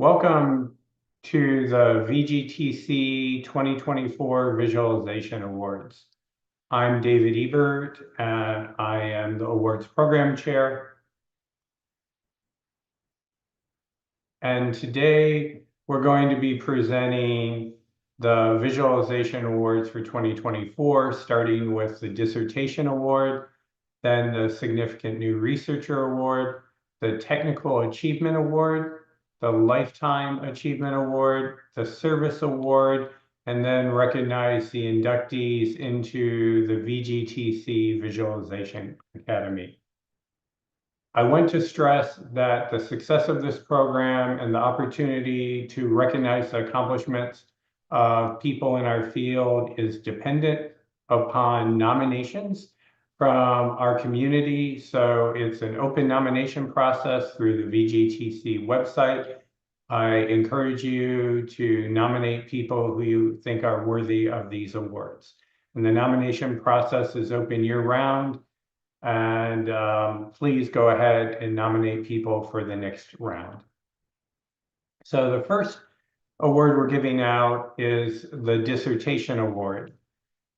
Welcome to the VGTC 2024 Visualization Awards. I'm David Ebert, and I am the awards program chair. And today we're going to be presenting the Visualization Awards for 2024, starting with the Dissertation Award, then the Significant New Researcher Award, the Technical Achievement Award, the Lifetime Achievement Award, the Service Award, and then recognize the inductees into the VGTC Visualization Academy. I want to stress that the success of this program and the opportunity to recognize the accomplishments of people in our field is dependent upon nominations from our community. So it's an open nomination process through the VGTC website. I encourage you to nominate people who you think are worthy of these awards. And the nomination process is open year-round. And please go ahead and nominate people for the next round. So the first award we're giving out is the Dissertation Award.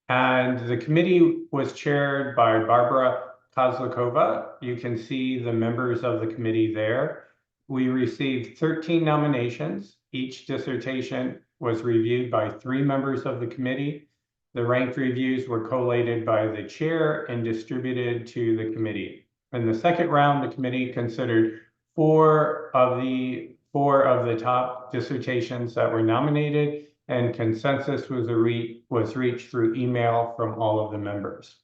And the committee was chaired by Barbara Kozlikova. You can see the members of the committee there. We received 13 nominations. Each dissertation was reviewed by 3 members of the committee. The ranked reviews were collated by the chair and distributed to the committee. In the second round, the committee considered four of the top dissertations that were nominated, and consensus was reached through email from all of the members.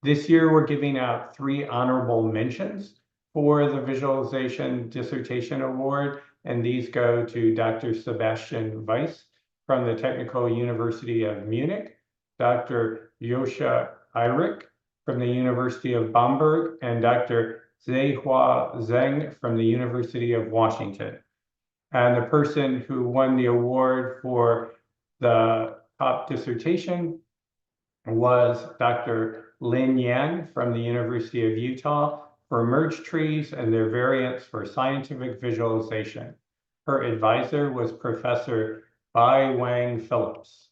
This year, we're giving out 3 honorable mentions for the Visualization Dissertation Award, and these go to Dr. Sebastian Weiss from the Technical University of Munich, Dr. Joscha Eirich from the University of Bamberg, and Dr. Zehua Zheng from the University of Washington. And the person who won the award for the top dissertation was Dr. Lin Yan from the University of Utah for merge trees and their variants for scientific visualization. Her advisor was Professor Bai Wang Phillips.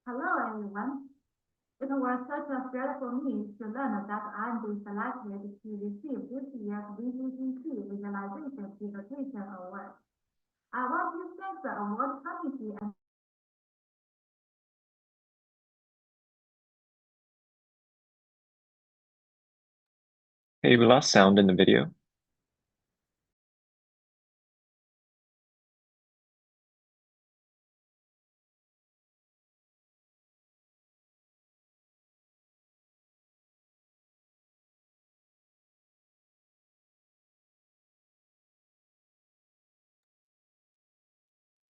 Hello, everyone. It was such a thrill for me to learn that I'm being selected to receive this year's VGTC Visualization Dissertation Award. I want to thank the award committee and Hey, we lost sound in the video.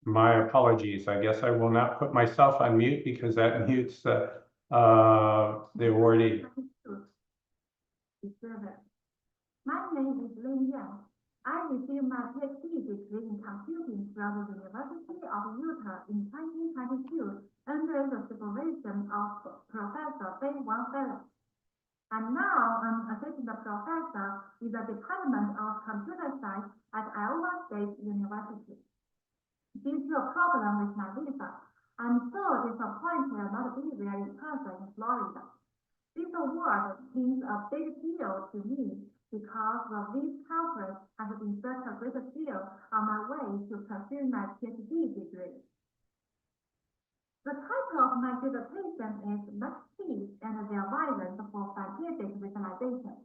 My apologies. I guess I will not put myself on mute because that mutes the awardee. My name is Lin Yan. I received my PhD degree in computing from the University of Utah in 2022 under the supervision of Professor Bayshore Phillips. And now I'm assistant professor in the Department of Computer Science at Iowa State University. Due to a problem with my visa, I'm so disappointed not to be there in person in Florida. This award means a big deal to me because the VIS conference has been such a great deal on my way to pursue my PhD degree. The title of my dissertation is Trees and Their Variants for Scientific Visualization.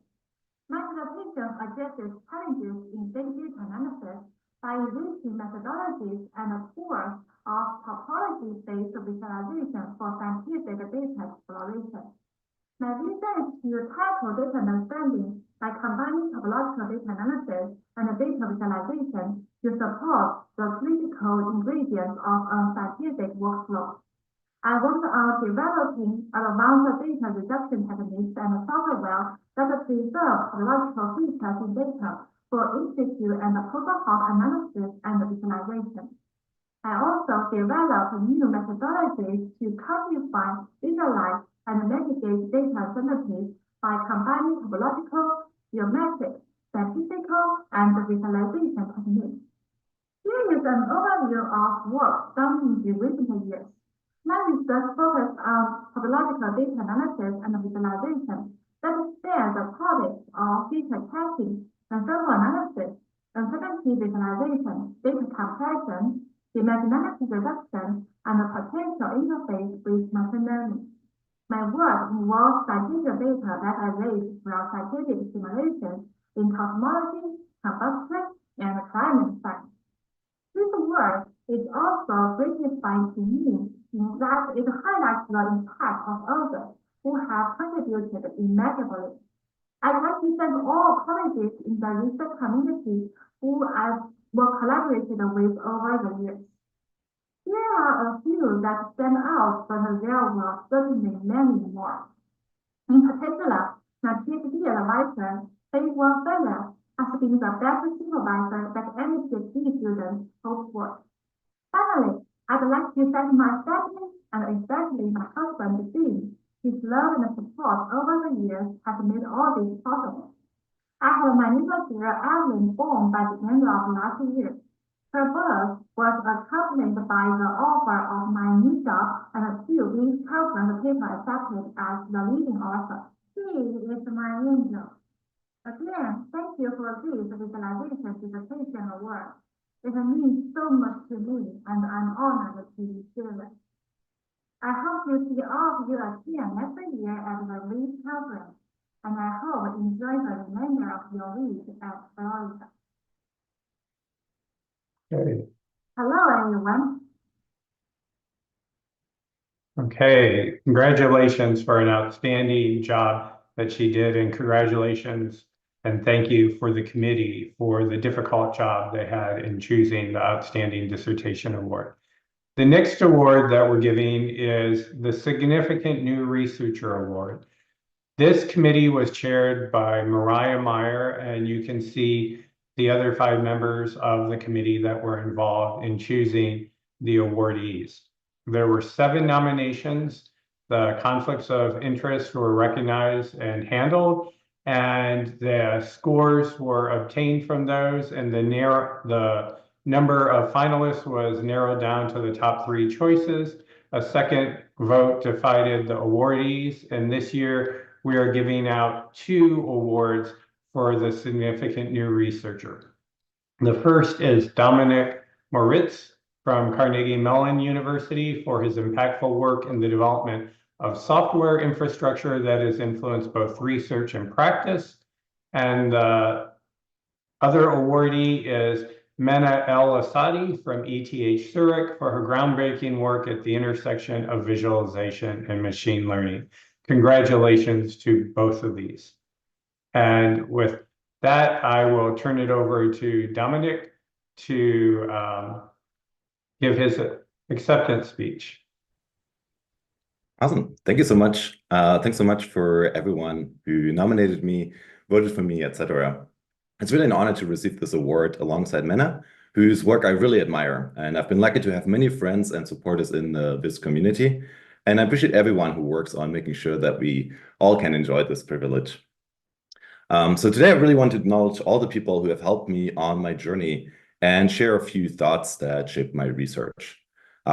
My dissertation addresses challenges in big data analysis by enriching methodologies and tools of topology-based visualization for scientific data exploration. My vision is to tackle data understanding by combining topological data analysis and data visualization to support the critical ingredients of a scientific workflow. I worked on developing advanced data reduction techniques and software that preserve topological features in data for in-situ and post-hoc analysis and visualization. I also developed new methodologies to quantify, visualize, and mitigate data uncertainties by combining topological, geometric, and visualization techniques. Here is an overview of work done in the recent years. My research focused on topological data analysis and visualization that spans the topics of feature caching, ensemble analysis, uncertainty visualization, data compression, dimensionality reduction, and the potential interface with machine learning. My work involves scientific data that I raised from scientific simulations in cosmology, combustion, and climate science. This work is also gratifying to me in that it highlights the impact of others who have contributed immeasurably. I'd like to thank all colleagues in the research community who I've collaborated with over the years. Here are a few that stand out, but there were certainly many more. In particular, my PhD advisor, Shivam Raval, has been the best supervisor that any PhD student hopes for. Finally, I'd like to thank my family and especially my husband, Shen. His love and support over the years has made all this possible. I have my little girl, Evelyn, born by the end of last year. Her birth was accompanied by the offer of my new job and a 2-week conference paper accepted as the leading author. She is my angel. Again, thank you for this visualization dissertation award. It means so much to me, and I'm honored to receive it. I hope to see all of you again next year at the VIS conference, and I hope you enjoy the remainder of your week at Florida. Okay. Hello, everyone. Okay, congratulations for an outstanding job that she did, and congratulations and thank you for the committee for the difficult job they had in choosing the Outstanding Dissertation Award. The next award that we're giving is the Significant New Researcher Award. This committee was chaired by Mariah Meyer, and you can see the other 5 members of the committee that were involved in choosing the awardees. There were 7 nominations. The conflicts of interest were recognized and handled, and the scores were obtained from those, and the number of finalists was narrowed down to the top 3 choices. A second vote decided the awardees, and this year we are giving out 2 awards for the Significant New Researcher. The first is Dominic Moritz from Carnegie Mellon University for his impactful work in the development of software infrastructure that has influenced both research and practice. And the other awardee is Mena El Asadi from ETH Zurich for her groundbreaking work at the intersection of visualization and machine learning. Congratulations to both of these. And with that, I will turn it over to Dominic to give his acceptance speech. Awesome. Thank you so much. Thanks so much for everyone who nominated me, voted for me, etc. It's really an honor to receive this award alongside Mena, whose work I really admire. And I've been lucky to have many friends and supporters in the VIS community. And I appreciate everyone who works on making sure that we all can enjoy this privilege. So today I really want to acknowledge all the people who have helped me on my journey and share a few thoughts that shaped my research.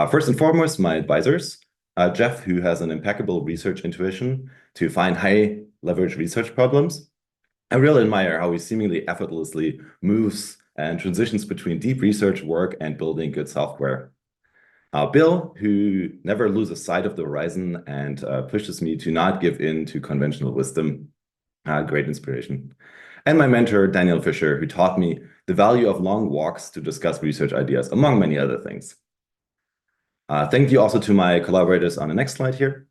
First and foremost, my advisors. Jeff, who has an impeccable research intuition to find high leverage research problems. I really admire how he seemingly effortlessly moves and transitions between deep research work and building good software. Bill, who never loses sight of the horizon and pushes me to not give in to conventional wisdom. Great inspiration. And my mentor, Daniel Fisher, who taught me the value of long walks to discuss research ideas, among many other things. Thank you also to my collaborators on the next slide here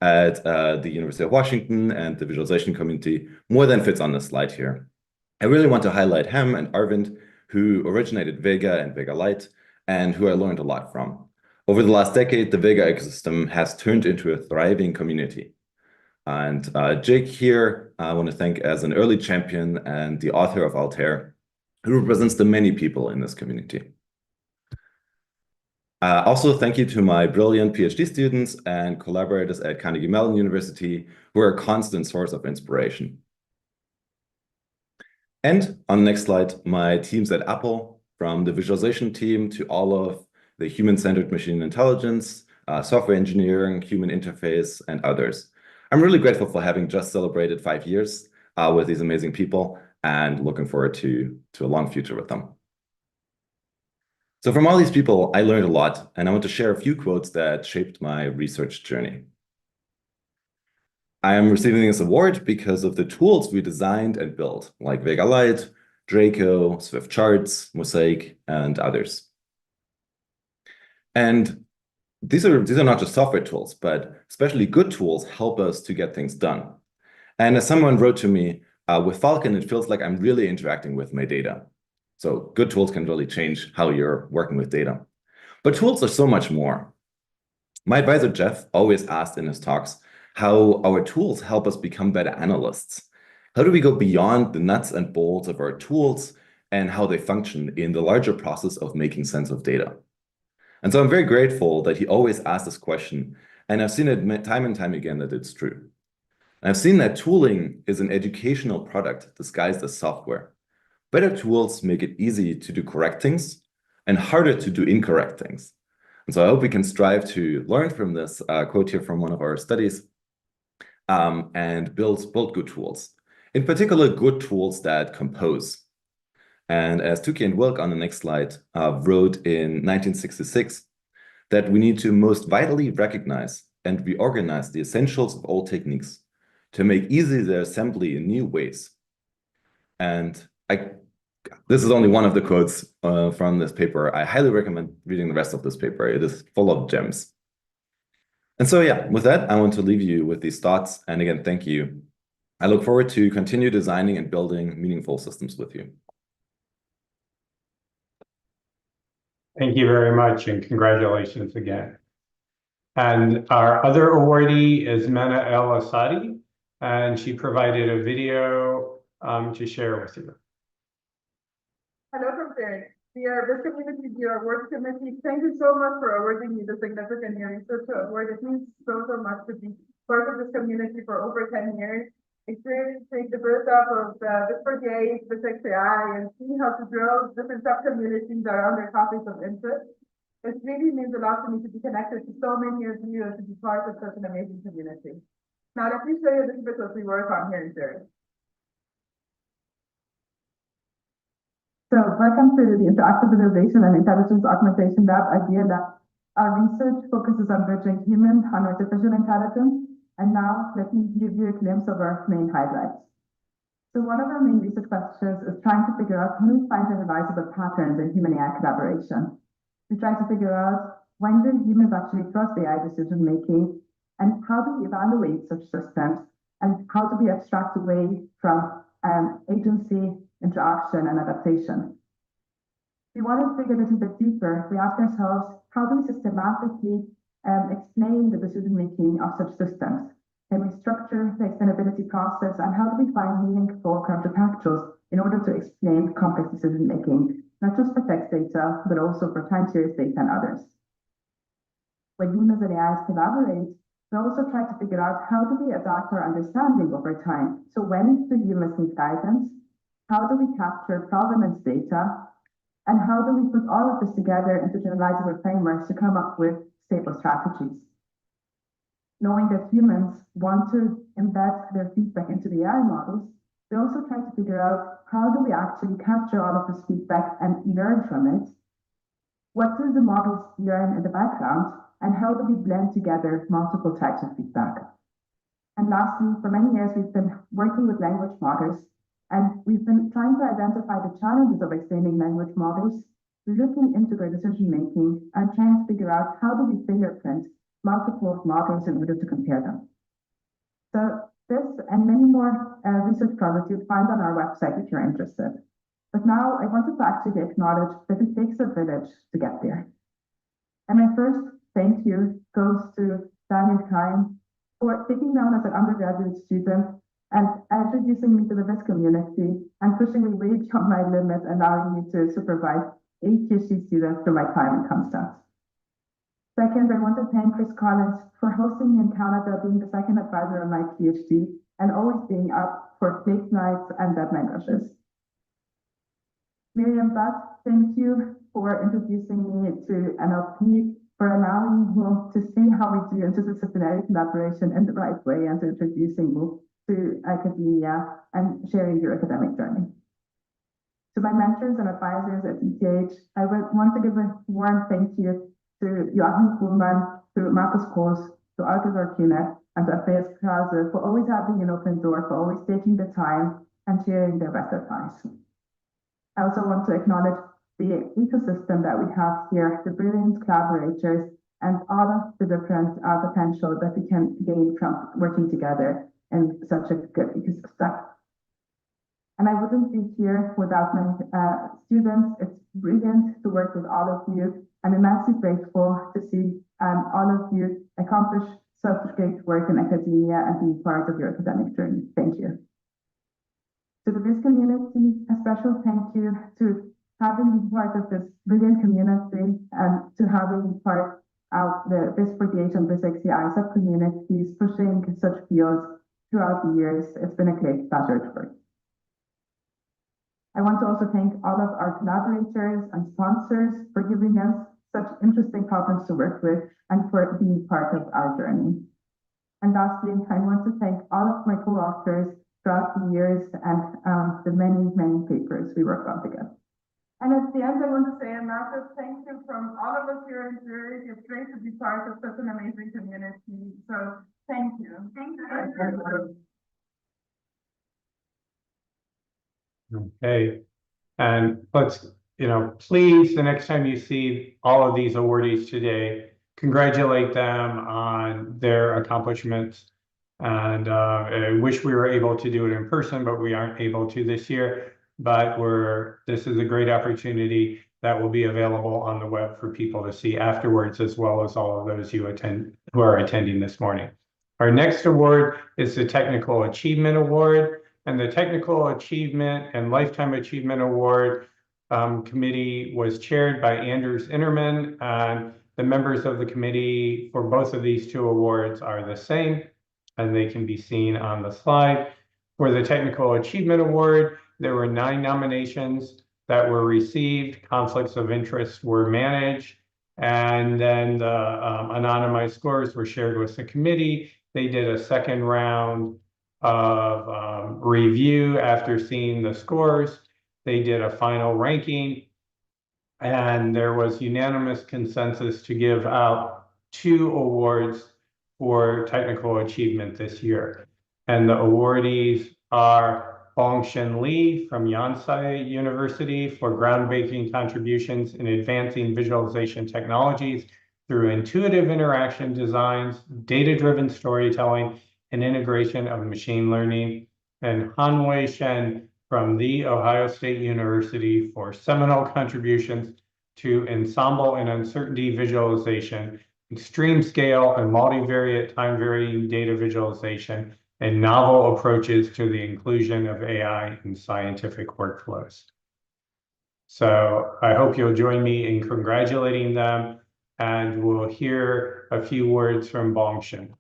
at the University of Washington and the visualization community. More than fits on this slide here. I really want to highlight Hem and Arvind, who originated Vega and Vega Lite, and who I learned a lot from. Over the last decade, the Vega ecosystem has turned into a thriving community. And Jake here, I want to thank as an early champion and the author of Altair, who represents the many people in this community. Also, thank you to my brilliant PhD students and collaborators at Carnegie Mellon University, who are a constant source of inspiration. And on the next slide, my teams at Apple, from the visualization team to all of the human-centered machine intelligence, software engineering, human interface, and others. I'm really grateful for having just celebrated 5 years with these amazing people and looking forward to a long future with them. So from all these people, I learned a lot, and I want to share a few quotes that shaped my research journey. I am receiving this award because of the tools we designed and built, like Vega Lite, Draco, Swift Charts, Mosaic, and others. And these are not just software tools, but especially good tools help us to get things done. And as someone wrote to me, with Falcon, it feels like I'm really interacting with my data. So good tools can really change how you're working with data. But tools are so much more. My advisor, Jeff, always asked in his talks how our tools help us become better analysts. How do we go beyond the nuts and bolts of our tools and how they function in the larger process of making sense of data? And so I'm very grateful that he always asked this question, and I've seen it time and time again that it's true. I've seen that tooling is an educational product disguised as software. Better tools make it easy to do correct things and harder to do incorrect things. And so I hope we can strive to learn from this quote here from one of our studies and build good tools. In particular, good tools that compose. And as Tukey and Wilk on the next slide wrote in 1966, that we need to most vitally recognize and reorganize the essentials of old techniques to make easy their assembly in new ways. And this is only one of the quotes from this paper. I highly recommend reading the rest of this paper. It is full of gems. And so, yeah, with that, I want to leave you with these thoughts. And again, thank you. I look forward to continue designing and building meaningful systems with you. Thank you very much, and congratulations again. And our other awardee is Mena El Asadi, and she provided a video to share with you. Hello from there. We are this community, your award committee. Thank you so much for awarding me the significant research award. It means so much to be part of this community for over 10 years. Experience take the birth of the VIS, the AI, and see how to grow different sub-communities around their topics of interest. It really means a lot to me to be connected to so many of you and to be part of such an amazing community. Now, let me show you a little bit what we work on here in Zurich. So welcome to the Interactive Visualization and Intelligence Augmentation Lab, Idea Lab. Our research focuses on bridging human and artificial intelligence. And now let me give you a glimpse of our main highlights. So one of our main research questions is trying to figure out can we find generalizable patterns in human AI collaboration. We try to figure out when do humans actually trust AI decision making, and how do we evaluate such systems, and how do we abstract away from agency, interaction, and adaptation. We want to dig a little bit deeper. We ask ourselves, how do we systematically explain the decision-making of such systems? Can we structure the explainability process, and how do we find meaningful counterfactuals in order to explain complex decision-making, not just for text data, but also for time series data and others? When humans and AIs collaborate, we also try to figure out how do we adapt our understanding over time. So when do humans need guidance? How do we capture provenance data? And how do we put all of this together into generalizable frameworks to come up with stable strategies? Knowing that humans want to embed their feedback into the AI models, we also try to figure out how do we actually capture all of this feedback and learn from it? What do the models learn in the background? And how do we blend together multiple types of feedback? And lastly, for many years, we've been working with language models, and we've been trying to identify the challenges of explaining language models, looking into their decision-making, and trying to figure out how do we fingerprint multiple models in order to compare them. So this and many more research projects you'll find on our website if you're interested. But now I wanted to actually acknowledge that it takes a village to get there. And my first thank you goes to Daniel Klein for taking me on as an undergraduate student and introducing me to the VIS community and pushing me way beyond my limit, allowing me to supervise 8 PhD students through my time in Constance. Second, I want to thank Chris Collins for hosting me in Canada, being the second advisor on my PhD, and always being up for late nights and deadline rushes. Miriam Butt, thank you for introducing me to NLP, for allowing me to see how we do interdisciplinary collaboration in the right way and introducing me to academia and sharing your academic journey. To my mentors and advisors at ETH, I would want to give a warm thank you to Huamin, to Marcus Kors, to Arthur Arkina, and to Andreas Krause for always having an open door, for always taking the time and sharing their best advice. I also want to acknowledge the ecosystem that we have here, the brilliant collaborators, and all of the different potential that we can gain from working together in such a good ecosystem. And I wouldn't be here without my students. It's brilliant to work with all of you. I'm immensely grateful to see all of you accomplish such great work in academia and be part of your academic journey. Thank you. To the VIS community, a special thank you to having been part of this brilliant community and to having been part of the VIS 48 and VIS XCI sub-communities pushing such fields throughout the years. It's been a great pleasure to work. I want to also thank all of our collaborators and sponsors for giving us such interesting problems to work with and for being part of our journey. And lastly, I want to thank all of my co-authors throughout the years and the many, many papers we worked on together. And at the end, I want to say a massive thank you from all of us here in Zurich. It's great to be part of such an amazing community. So thank you. Thank you. Okay, and let's, please, the next time you see all of these awardees today, congratulate them on their accomplishments. And I wish we were able to do it in person, but we aren't able to this year. But this is a great opportunity that will be available on the web for people to see afterwards, as well as all of those who are attending this morning. Our next award is the Technical Achievement Award. And the Technical Achievement and Lifetime Achievement Award committee was chaired by Anders Innerman, and the members of the committee for both of these two awards are the same, and they can be seen on the slide. For the Technical Achievement Award, there were 9 nominations that were received. Conflicts of interest were managed, and then the anonymized scores were shared with the committee. They did a second round of review after seeing the scores. They did a final ranking, and there was unanimous consensus to give out 2 awards for technical achievement this year. And the awardees are Bongshen Li from Yonsei University for groundbreaking contributions in advancing visualization technologies through intuitive interaction designs, data-driven storytelling, and integration of machine learning, and Hanwei Shen from The Ohio State University for seminal contributions to ensemble and uncertainty visualization, extreme scale and multivariate time-varying data visualization, and novel approaches to the inclusion of AI in scientific workflows. So I hope you'll join me in congratulating them, and we'll hear a few words from Bongshen.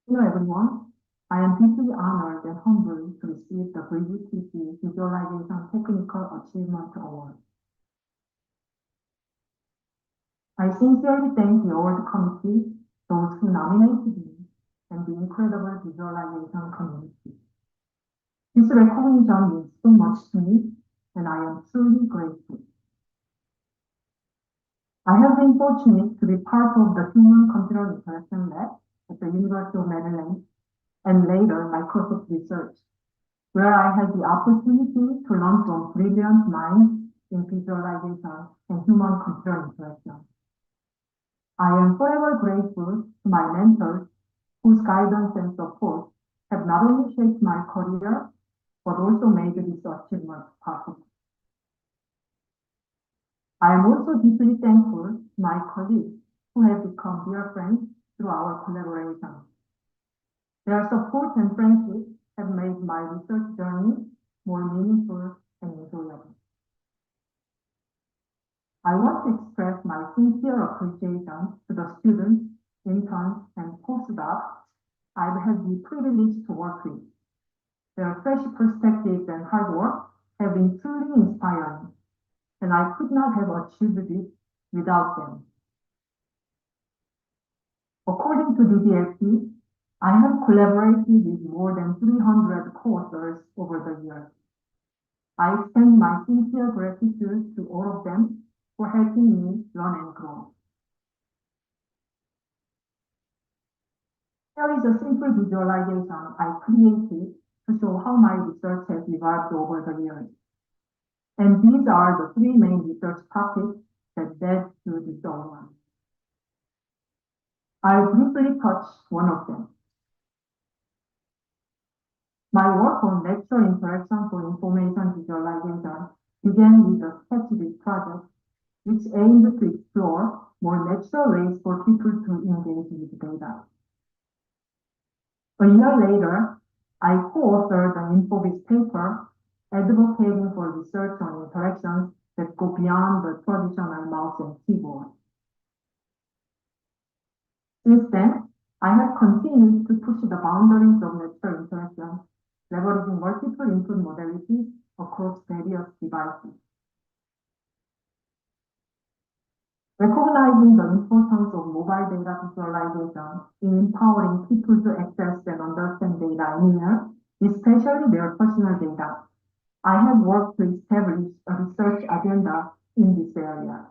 Hello everyone, I am deeply honored and humbled to receive the VGTC Visualization Technical Achievement Award. I sincerely thank the award committee, those who nominated me, and the incredible visualization community. This recognition means so much to me, and I am truly grateful. I have been fortunate to be part of the Human-Computer Interaction Lab at the University of Maryland, and later Microsoft Research, where I had the opportunity to learn from brilliant minds in visualization and human-computer interaction. I am forever grateful to my mentors, whose guidance and support have not only shaped my career, but also made this achievement possible. I am also deeply thankful to my colleagues who have become dear friends through our collaboration. Their support and friendship have made my research journey more meaningful and enjoyable. I want to express my sincere appreciation to the students, interns, and postdocs I've had the privilege to work with. Their fresh perspectives and hard work have been truly inspiring, and I could not have achieved this without them. According to DDLP, I have collaborated with more than 300 co-authors over the years. I extend my sincere gratitude to all of them for helping me learn and grow. Here is a simple visualization I created to show how my research has evolved over the years. And these are the three main research topics that led to this award. I'll briefly touch one of them. My work on lecture interaction for information visualization began with a specific project which aimed to explore more natural ways for people to engage with data. A year later, I co-authored an InfoVis paper advocating for research on interactions that go beyond the traditional mouse and keyboard. Since then, I have continued to push the boundaries of natural interaction, leveraging multiple input modalities across various devices. Recognizing the importance of mobile data visualization in empowering people to access and understand data anywhere, especially their personal data, I have worked to establish a research agenda in this area.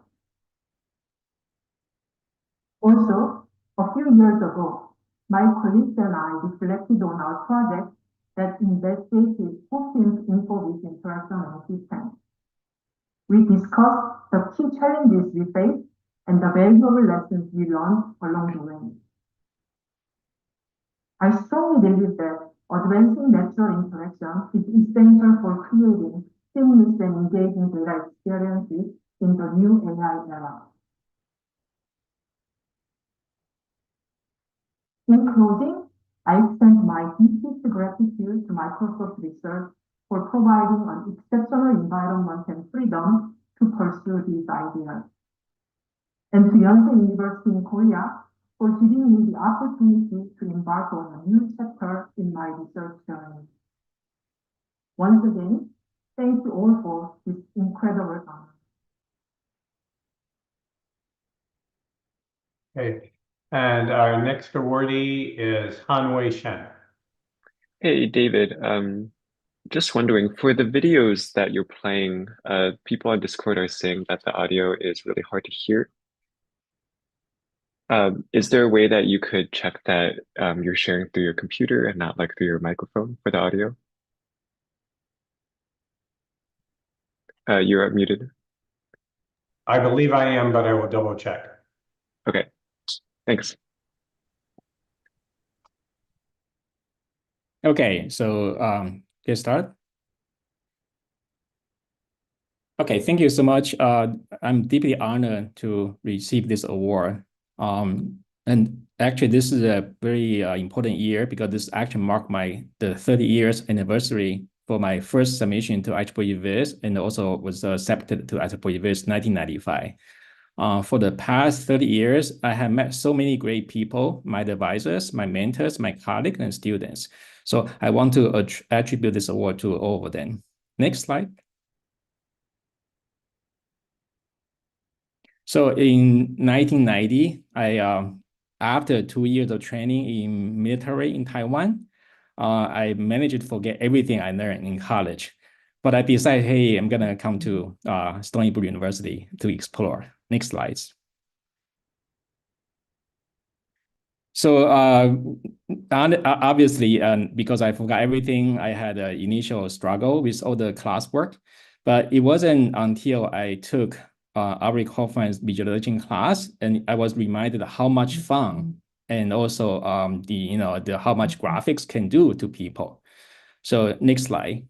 Also, a few years ago, my colleagues and I reflected on our project that investigated who-themed InfoVis interaction and systems. We discussed the key challenges we face and the valuable lessons we learned along the way. I strongly believe that advancing natural interaction is essential for creating seamless and engaging data experiences in the new AI era. In closing, I extend my deepest gratitude to Microsoft Research for providing an exceptional environment and freedom to pursue these ideas, and to Yonsei University in Korea for giving me the opportunity to embark on a new chapter in my research journey. Once again, thank you all for this incredible honor. Okay, and our next awardee is Hanwei Shen. Hey, David. Just wondering, for the videos that you're playing, people on Discord are saying that the audio is really hard to hear. Is there a way that you could check that you're sharing through your computer and not like through your microphone for the audio? You're muted. I believe I am, but I will double check. Okay, thanks. Okay, so get started. Okay, thank you so much. I'm deeply honored to receive this award. And actually, this is a very important year because this actually marked the 30 years anniversary for my first submission to I+II+III VIS, and also was accepted to I+II+III VIS 1995. For the past 30 years, I have met so many great people, my advisors, my mentors, my colleagues, and students. So I want to attribute this award to all of them. Next slide. So in 1990, after 2 years of training in military in Taiwan, I managed to forget everything I learned in college. But I decided, hey, I'm gonna come to Stony Brook University to explore. Next slides. So obviously, because I forgot everything, I had an initial struggle with all the classwork. But it wasn't until I took Ari Kaufman's visualization class, and I was reminded how much fun and also how much graphics can do to people. So next slide.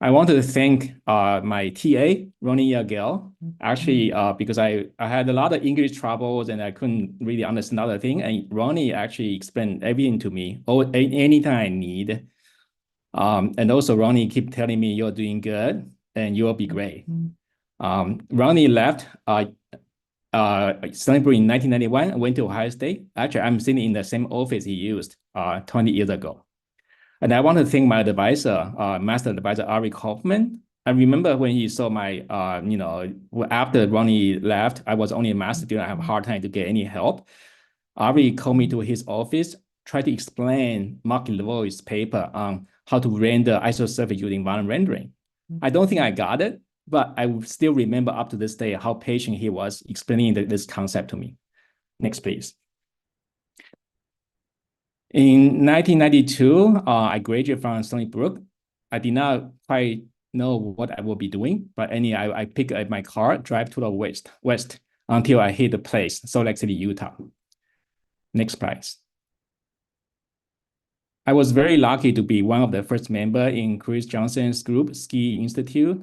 I want to thank my TA, Ronnie Yagel, actually, because I had a lot of English troubles and I couldn't really understand other thing. And Ronnie actually explained everything to me, anytime I need. And also Ronnie keep telling me you're doing good and you'll be great. Ronnie left Stony Brook in 1991, went to Ohio State. Actually, I'm sitting in the same office he used 20 years ago. And I want to thank my advisor, master advisor, Ari Kaufman. I remember when he saw my, after Ronnie left, I was only a master student. I have a hard time to get any help. Ari called me to his office, tried to explain Mark Levoy's paper on how to render isosurface using volume rendering. I don't think I got it, but I still remember up to this day how patient he was explaining this concept to me. Next, please. In 1992, I graduated from Stony Brook. I did not quite know what I will be doing, but anyway, I picked up my car, drive to the west until I hit the place, Salt Lake City, Utah. Next, please. I was very lucky to be one of the first member in Chris Johnson's group, Ski Institute.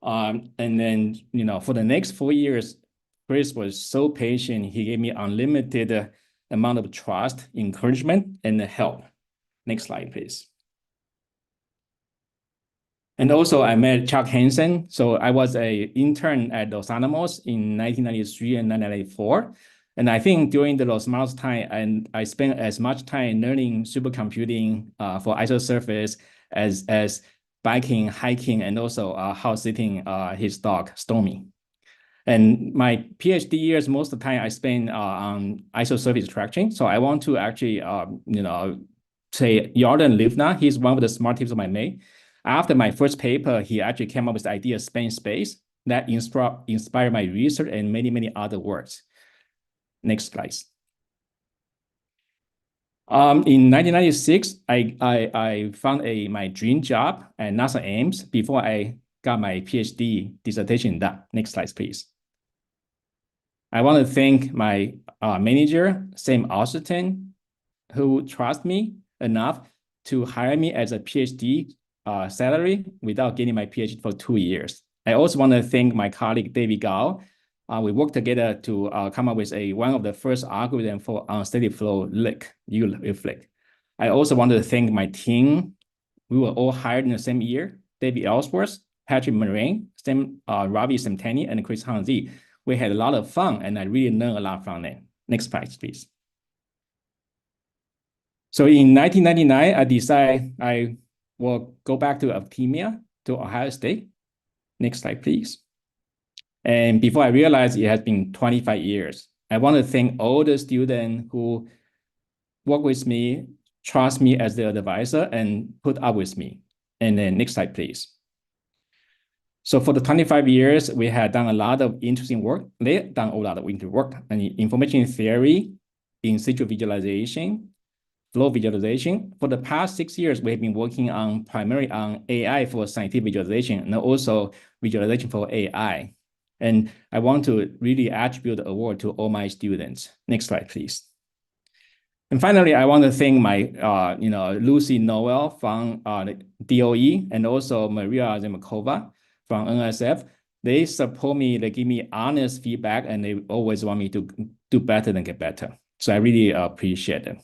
And then, for the next 4 years, Chris was so patient. He gave me unlimited amount of trust, encouragement, and help. Next slide, please. And also I met Chuck Hansen. So I was an intern at Los Alamos in 1993 and 1994. And I think during the Los Alamos time, I spent as much time learning supercomputing for isosurface as biking, hiking, and also house sitting his dog, Stormy. And my PhD years, most of the time I spend on isosurface traction. So I want to actually, say Jordan Livna, he's one of the smart tips of my mate. After my first paper, he actually came up with the idea of span space that inspired my research and many, many other works. Next slide. In 1996, I found my dream job at NASA Ames before I got my PhD dissertation done. Next slide, please. I want to thank my manager, Sam Austin, who trusts me enough to hire me as a PhD salary without getting my PhD for 2 years. I also want to thank my colleague, David Gao. We worked together to come up with one of the first algorithm for unsteady flow reflect. I also want to thank my team. We were all hired in the same year: David Ellsworth, Patrick Moraine, Ravi Samtani, and Chris Hanzi. We had a lot of fun, and I really learned a lot from them. Next slide, please. So in 1999, I decided I will go back to academia, to Ohio State. Next slide, please. And before I realized it has been 25 years, I want to thank all the students who work with me, trust me as their advisor, and put up with me. And then next slide, please. So for the 25 years, we have done a lot of interesting work. They've done a lot of interesting work in information theory, in situ visualization, flow visualization. For the past 6 years, we have been working on primarily on AI for scientific visualization and also visualization for AI. And I want to really attribute the award to all my students. Next slide, please. And finally, I want to thank my, Lucy Noel from DOE and also Maria Zemakova from NSF. They support me, they give me honest feedback, and they always want me to do better and get better. So I really appreciate it.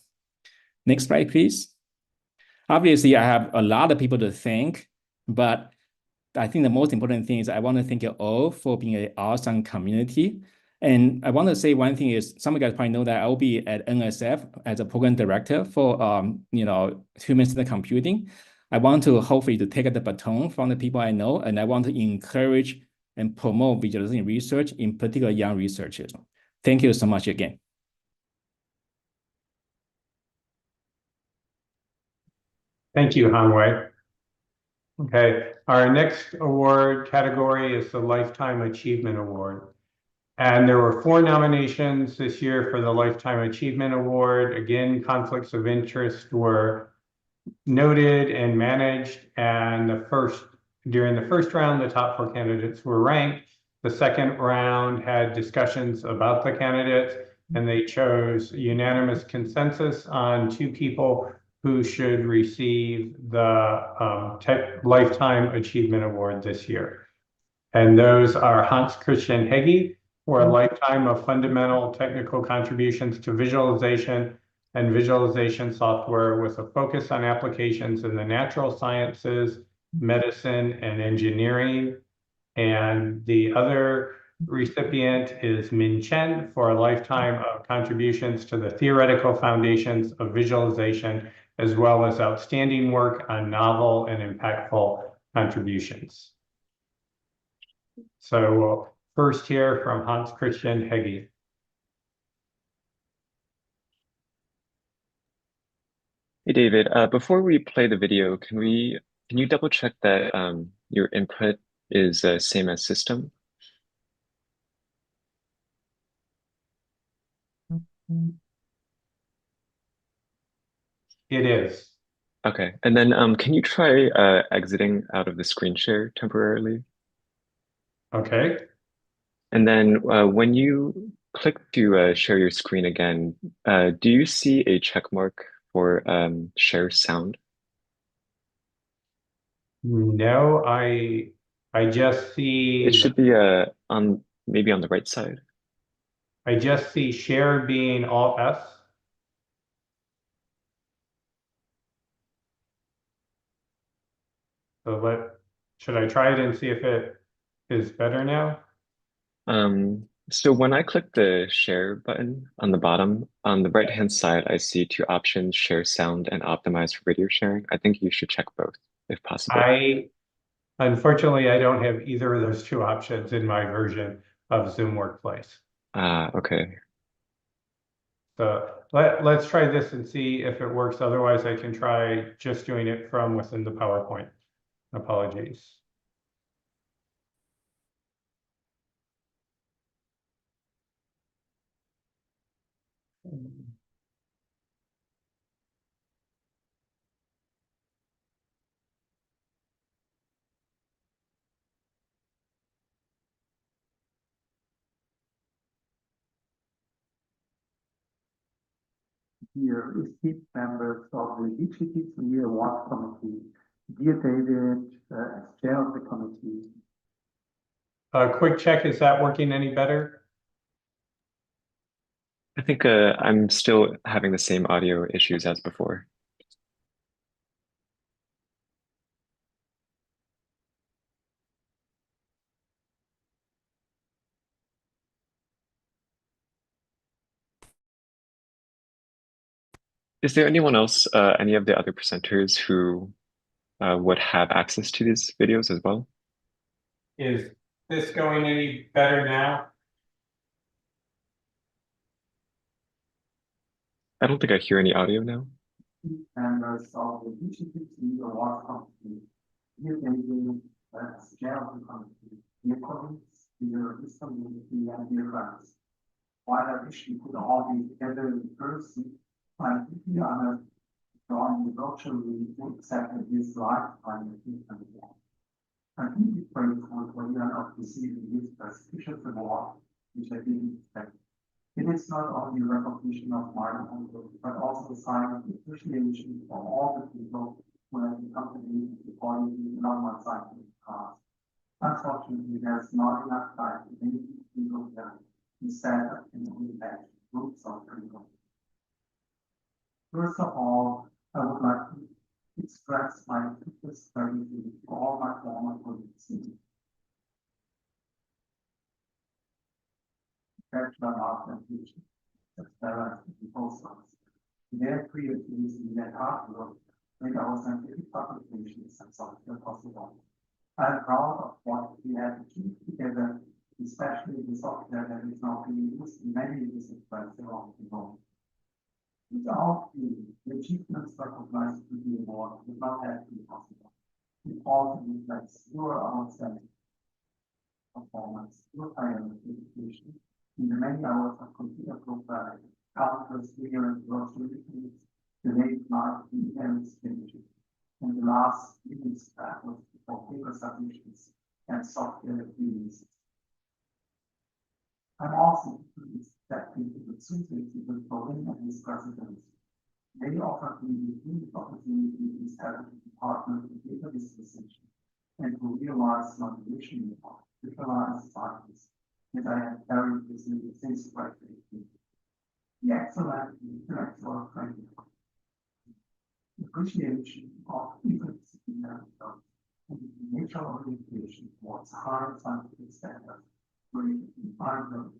Next slide, please. Obviously, I have a lot of people to thank, but I think the most important thing is I want to thank you all for being an awesome community. And I want to say one thing is, some of you guys probably know that I will be at NSF as a program director for, human-centered computing. I want to hopefully to take the baton from the people I know, and I want to encourage and promote visualization research, in particular young researchers. Thank you so much again. Thank you, Hanwei. Okay, our next award category is the Lifetime Achievement Award. And there were 4 nominations this year for the Lifetime Achievement Award. Again, conflicts of interest were noted and managed, and during the first round, the top 4 candidates were ranked. The second round had discussions about the candidates, and they chose unanimous consensus on 2 people who should receive the Lifetime Achievement Award this year. And those are Hans Christian Hegge for a lifetime of fundamental technical contributions to visualization and visualization software with a focus on applications in the natural sciences, medicine, and engineering. And the other recipient is Min Chen for a lifetime of contributions to the theoretical foundations of visualization as well as outstanding work on novel and impactful contributions. So we'll first hear from Hans Christian Hegge. Hey, David, before we play the video, can you double check that your input is same as system? It is. Okay, and then can you try exiting out of the screen share temporarily? Okay. And then when you click to share your screen again, do you see a check mark for share sound? No, I just see It should be on maybe on the right side. I just see share being Alt S. So should I try it and see if it is better now? So when I click the share button on the bottom, on the right-hand side, I see two options, share sound and optimize for video sharing. I think you should check both if possible. Unfortunately, I don't have either of those two options in my version of Zoom Workplace. Okay. So let's try this and see if it works. Otherwise, I can try just doing it from within the PowerPoint. Apologies. Dear esteemed members of the VGTC Awards Committee, dear David, as chair of the committee. Quick check, is that working any better? I think I'm still having the same audio issues as before. Is there anyone else, any of the other presenters who would have access to these videos as well? Is this going any better now? I don't think I hear any audio now. Members of the VGTC Awards Committee, dear David, as chair of the committee, dear colleagues, dear community, and dear friends. While I wish we could all be together in person, I'm deeply honored to join the virtual meeting accepted this lifetime achievement award. I'm deeply grateful for the honor of receiving this prestigious award, which I didn't expect. It is not only recognition of my own work, but also a sign of appreciation for all the people who have accompanied me and supported me along my scientific path. Unfortunately, there's not enough time to many people here. Instead, I can only imagine groups of people. First of all, I would like to express my deepest gratitude to all my former colleagues. Bachelor of Arts and Teaching, as well as the postdocs. Their creativity and their hard work made our scientific publications and software possible. I'm proud of what we have achieved together, especially the software that is now being used in many disciplines around the world. Without you, the achievements recognized through the award would not have been possible. It also reflects your outstanding performance, your tireless dedication, in the many hours of computer programming, countless rigorous virtual meetings, the late night email exchanges, and the last week's battles for paper submissions and software releases. I'm also pleased that into the suitability with Berlin and his presidents. They offered me the unique opportunity to establish a partner in data visualization and to realize my vision of visualized science that I have carried with me since graduating. The excellent intellectual framework, appreciation of interdisciplinary approach, and the nature orientation towards higher scientific standards create an environment.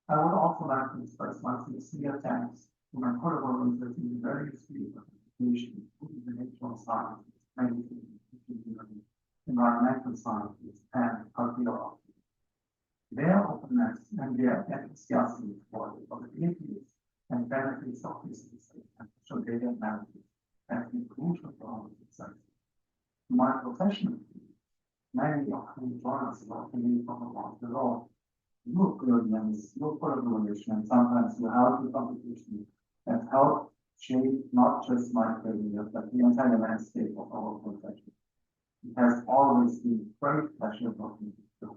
I would also like to express my sincere thanks My protocol research in various fields of application, including the natural sciences, medicine, engineering, environmental sciences, and archaeology. Their openness and their enthusiasm for the possibilities and benefits of this research and social data analysis has been crucial for our success. In my professional field, many of whom join us locally from around the world, your brilliance, your collaboration, and sometimes your healthy competition have helped shape not just my career, but the entire landscape of our profession. It has always been a great pleasure working with you.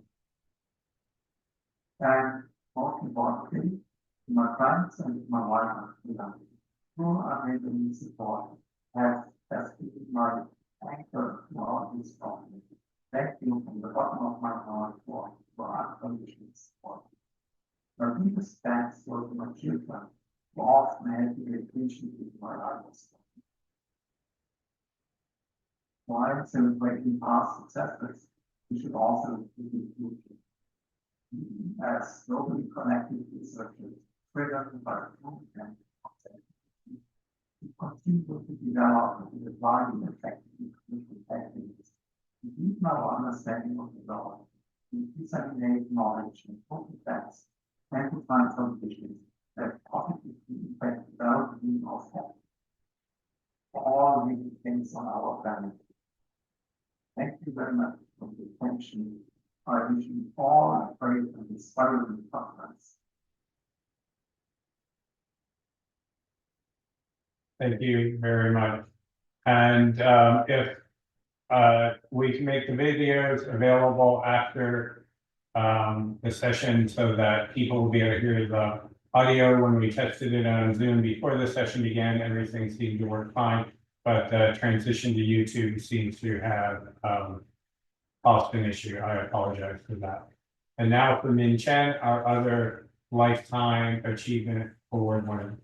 And most importantly, to my friends and to my wife, who are making support, has been my anchor throughout this problem. Thank you from the bottom of my heart for unconditional support. My deepest thanks go to my children, who often help me appreciate my life. While celebrating past successes, we should also look to the future. As globally connected researchers, triggered by and we continue to develop and apply effective clinical techniques to deepen our understanding of the world, to disseminate knowledge and put effects, and to find solutions that positively impact the well-being of health for all living things on our planet. Thank you very much for the attention. I wish you all a great and inspiring conference. Thank you very much. And if we can make the videos available after the session so that people will be able to hear the audio. When we tested it on Zoom before the session began, everything seemed to work fine, but the transition to YouTube seems to have caused an issue. I apologize for that. And now for Min Chen, our other Lifetime Achievement Award winner.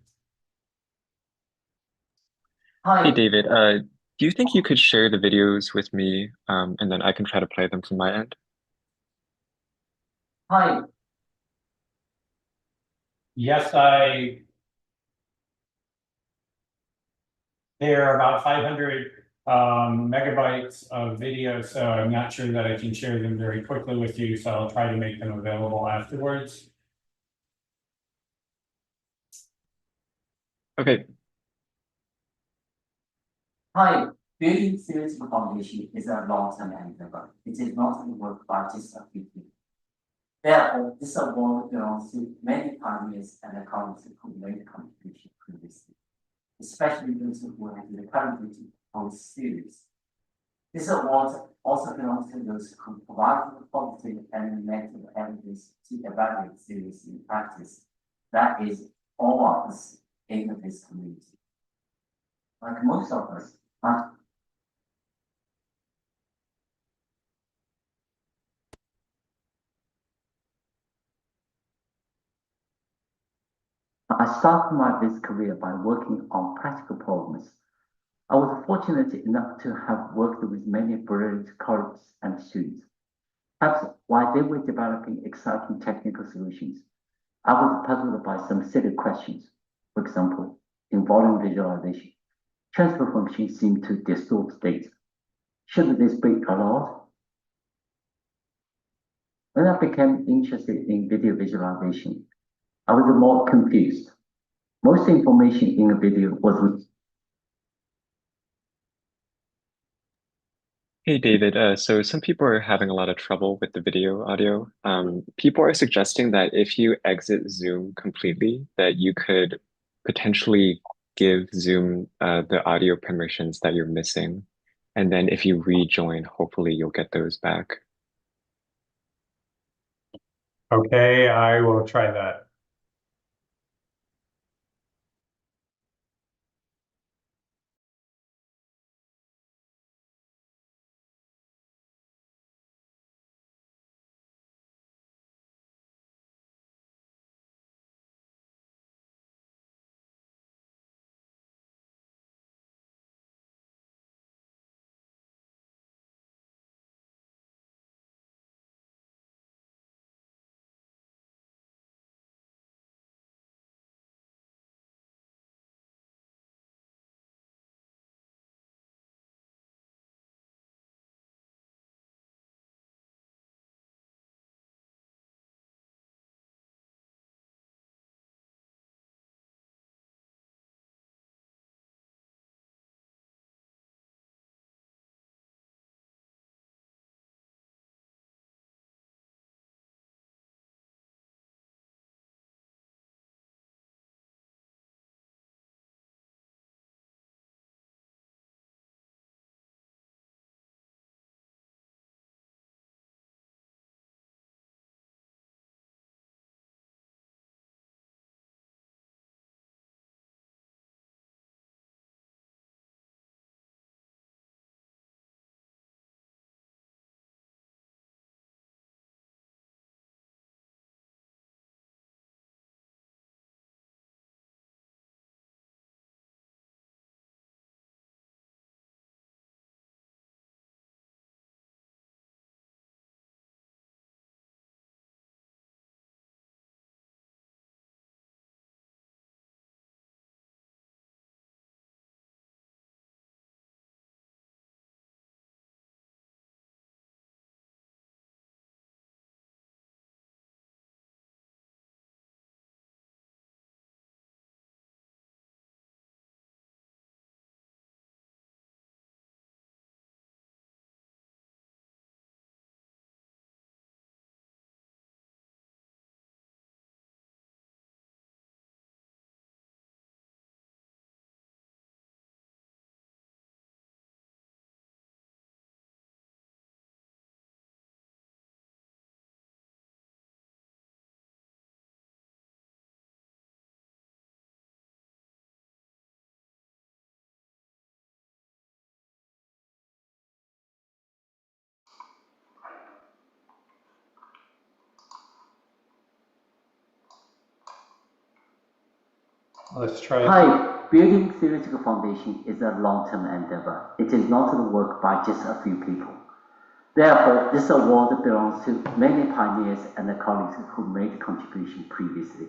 Hey, David, do you think you could share the videos with me, and then I can try to play them from my end? Hi. Yes, there are about 500 megabytes of video, so I'm not sure that I can share them very quickly with you, so I'll try to make them available afterwards. Okay. Hi. Building theoretical foundation is a long-term endeavor. It is not the work by just a few people. Therefore, this award belongs to many pioneers and economists who made contribution previously, especially those who have the current post series. This award also belongs to those who provide the positive and negative evidence to evaluate theories in practice. That is all of us in this community. Like most of us, I started my business career by working on practical problems. I was fortunate enough to have worked with many brilliant colleagues and students. Perhaps while they were developing exciting technical solutions, I was puzzled by some silly questions. For example, in volume visualization, transfer functions seem to distort data. Should this be allowed? When I became interested in video visualization, I was more confused. Most information in a video was. Hey, David, so some people are having a lot of trouble with the video audio. People are suggesting that if you exit Zoom completely, that you could potentially give Zoom the audio permissions that you're missing. And then if you rejoin, hopefully you'll get those back. Okay, I will try that. Let's try it. Hi, building theoretical foundation is a long-term endeavor. It is not the work by just a few people. Therefore, this award belongs to many pioneers and the colleagues who made contribution previously,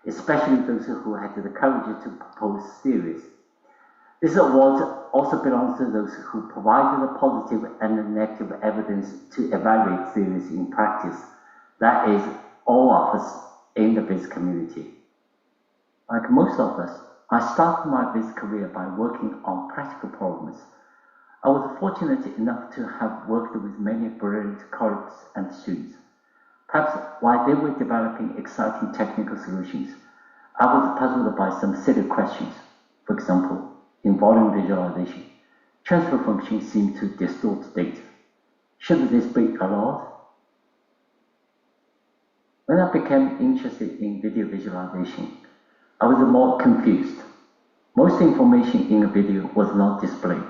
especially those who had the courage to propose theories. This award also belongs to those who provided the positive and the negative evidence to evaluate theories in practice. That is, all of us in the VIS community. Like most of us, I started my VIS career by working on practical problems. I was fortunate enough to have worked with many brilliant colleagues and students. Perhaps while they were developing exciting technical solutions, I was puzzled by some silly questions. For example, in volume visualization, transfer functions seem to distort data. Should this be allowed? When I became interested in video visualization, I was more confused. Most information in a video was not displayed.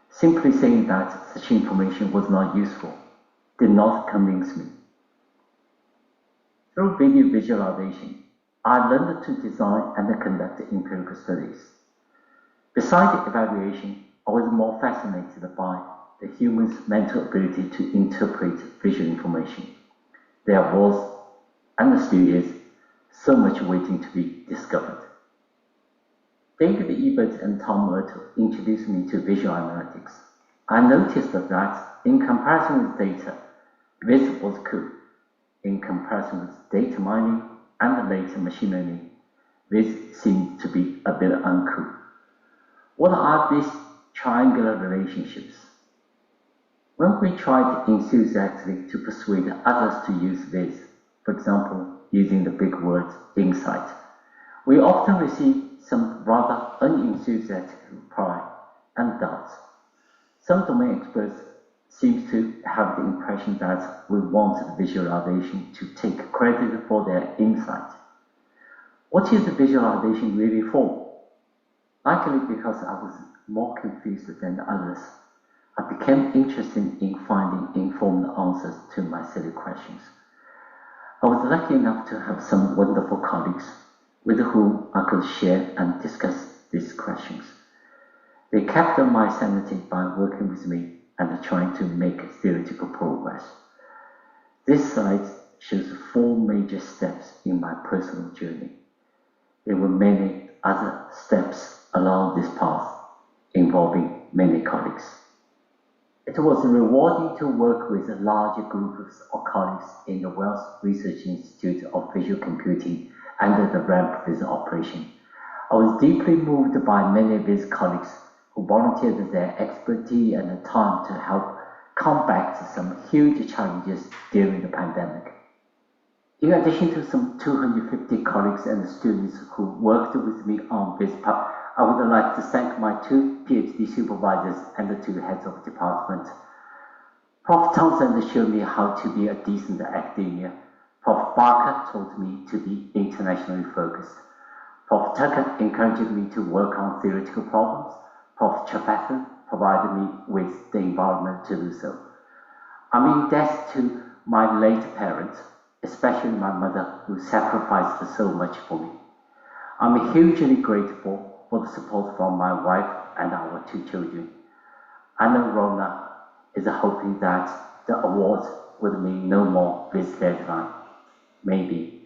Simply saying that such information was not useful did not convince me. Through video visualization, I learned to design and conduct empirical studies. Besides evaluation, I was more fascinated by the human's mental ability to interpret visual information. There was, and still is, so much waiting to be discovered. David Ebert and Tom Myrtle introduced me to visual analytics. I noticed that in comparison with data, VIS was cool. In comparison with data mining and later machine learning, VIS seemed to be a bit uncool. What are these triangular relationships? When we tried enthusiastically to persuade others to use VIS, for example, using the big word insight, we often receive some rather unenthusiastic reply and doubts. Some domain experts seem to have the impression that we want the visualization to take credit for their insight. What is the visualization really for? Likely because I was more confused than others, I became interested in finding informed answers to my silly questions. I was lucky enough to have some wonderful colleagues with whom I could share and discuss these questions. They kept my sanity by working with me and trying to make theoretical progress. This slide shows 4 major steps in my personal journey. There were many other steps along this path involving many colleagues. It was rewarding to work with a larger group of colleagues in the Wells Research Institute of Visual Computing under the RAMP VIS operation. I was deeply moved by many of these colleagues who volunteered their expertise and time to help combat some huge challenges during the pandemic. In addition to some 250 colleagues and students who worked with me on this part, I would like to thank my 2 PhD supervisors and the 2 heads of department. Prof. Townsend showed me how to be a decent academia. Prof. Barker taught me to be internationally focused. Prof. Tucker encouraged me to work on theoretical problems. Prof. Chafathan provided me with the environment to do so. I'm in debt to my late parents, especially my mother, who sacrificed so much for me. I'm hugely grateful for the support from my wife and our 2 children. I know Rona is hoping that the award would mean no more this deadline. Maybe.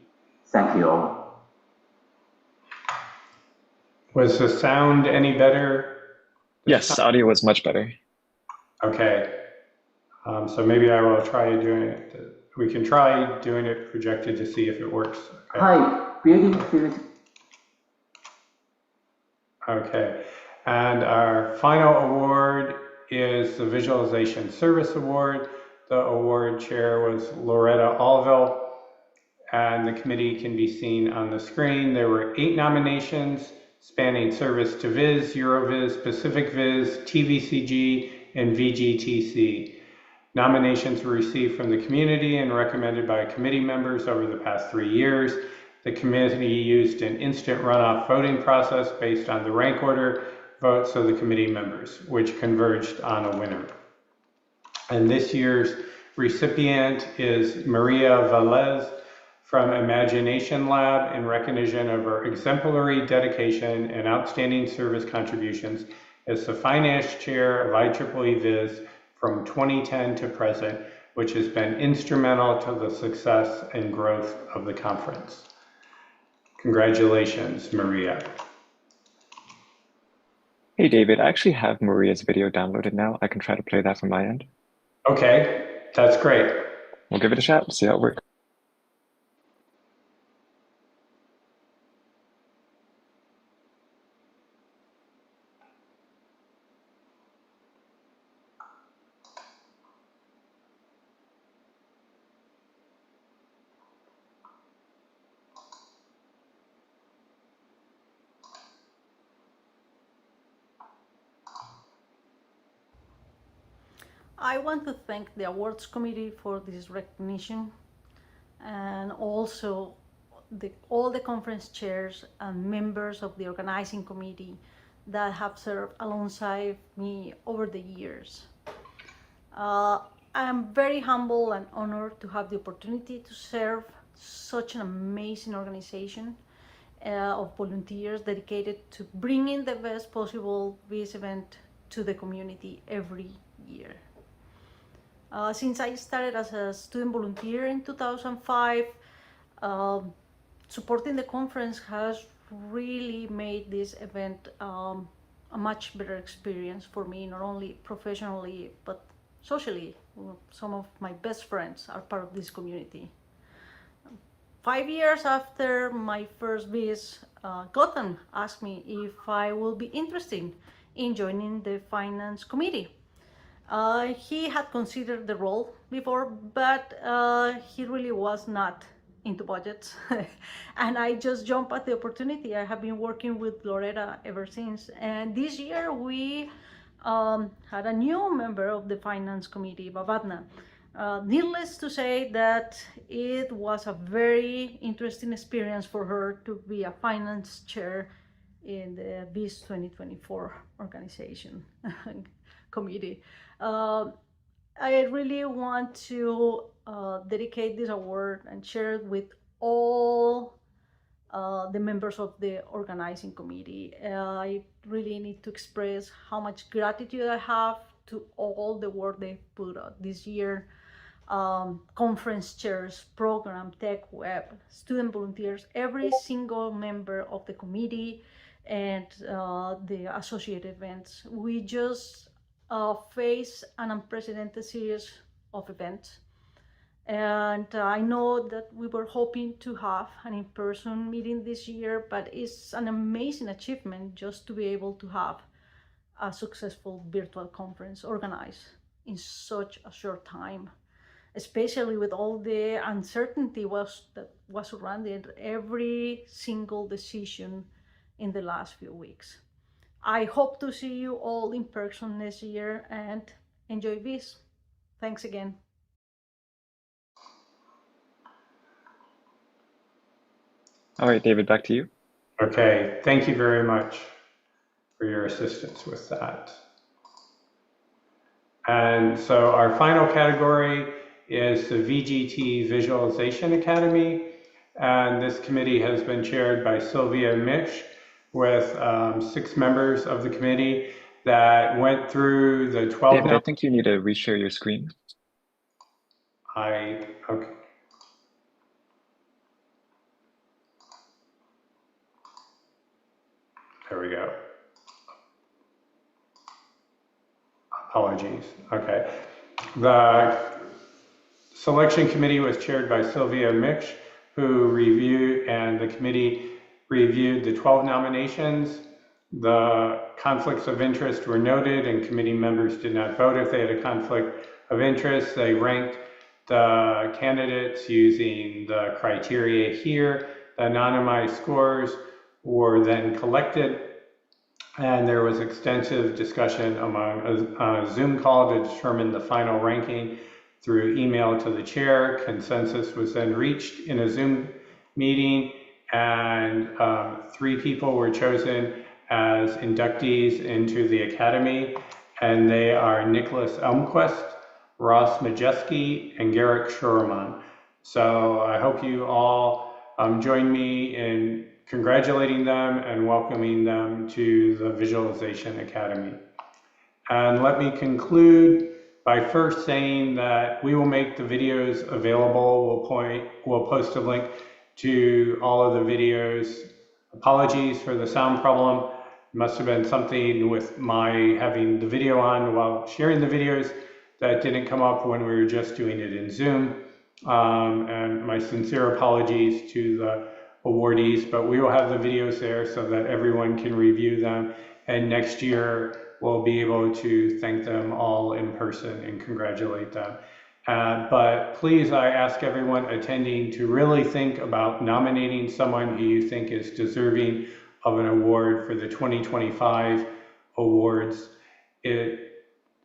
Thank you all. Was the sound any better? Yes, audio was much better. Okay. So maybe I will try doing it. We can try doing it projected to see if it works. Okay. Hi, building theoretical. Okay, and our final award is the Visualization Service Award. The award chair was Loretta Allville, and the committee can be seen on the screen. There were 8 nominations spanning service to VIS, Euroviz, Pacific Viz, TVCG, and VGTC. Nominations were received from the community and recommended by committee members over the past 3 years. The committee used an instant runoff voting process based on the rank order votes of the committee members, which converged on a winner. And this year's recipient is Maria Velez from Imagination Lab in recognition of her exemplary dedication and outstanding service contributions as the Finance Chair of IEEE VIS from 2010 to present, which has been instrumental to the success and growth of the conference. Congratulations, Maria. Hey, David, I actually have Maria's video downloaded now. I can try to play that from my end. Okay, that's great. We'll give it a shot, see how it works. I want to thank the awards committee for this recognition, and also all the conference chairs and members of the organizing committee that have served alongside me over the years. I'm very humble and honored to have the opportunity to serve such an amazing organization of volunteers dedicated to bringing the best possible VIS event to the community every year. Since I started as a student volunteer in 2005, supporting the conference has really made this event a much better experience for me, not only professionally, but socially. Some of my best friends are part of this community. 5 years after my first VIS, Gotham asked me if I will be interested in joining the finance committee. He had considered the role before, but he really was not into budgets. And I just jumped at the opportunity. I have been working with Loretta ever since. And this year we had a new member of the finance committee, Bhavadna. Needless to say that it was a very interesting experience for her to be a finance chair in the VIS 2024 organization committee. I really want to dedicate this award and share it with all the members of the organizing committee. I really need to express how much gratitude I have to all the work they put out this year. Conference chairs, program, tech, web, student volunteers, every single member of the committee and the associated events. We just face an unprecedented series of events. And I know that we were hoping to have an in-person meeting this year, but it's an amazing achievement just to be able to have a successful virtual conference organized in such a short time, especially with all the uncertainty that was surrounding every single decision in the last few weeks. I hope to see you all in person next year and enjoy VIS. Thanks again. All right, David, back to you. Okay, thank you very much for your assistance with that. And so our final category is the VGT Visualization Academy. And this committee has been chaired by Sylvia Mitch with 6 members of the committee that went through the 12. David, I think you need to reshare your screen. Okay. There we go. Apologies. Okay. The selection committee was chaired by Sylvia Mitch, who the committee reviewed the 12 nominations. The conflicts of interest were noted and committee members did not vote if they had a conflict of interest. They ranked the candidates using the criteria here. The anonymized scores were then collected, and there was extensive discussion among a Zoom call to determine the final ranking through email to the chair. Consensus was then reached in a Zoom meeting, and 3 people were chosen as inductees into the academy, and they are Nicholas Elmquist, Ross Majeski, and Garrick Schurman. So I hope you all join me in congratulating them and welcoming them to the Visualization Academy. And let me conclude by first saying that we will make the videos available. We'll post a link to all of the videos. Apologies for the sound problem. It must have been something with my having the video on while sharing the videos that didn't come up when we were just doing it in Zoom. And my sincere apologies to the awardees, but we will have the videos there so that everyone can review them. And next year, we'll be able to thank them all in person and congratulate them. But please, I ask everyone attending to really think about nominating someone who you think is deserving of an award for the 2025 awards.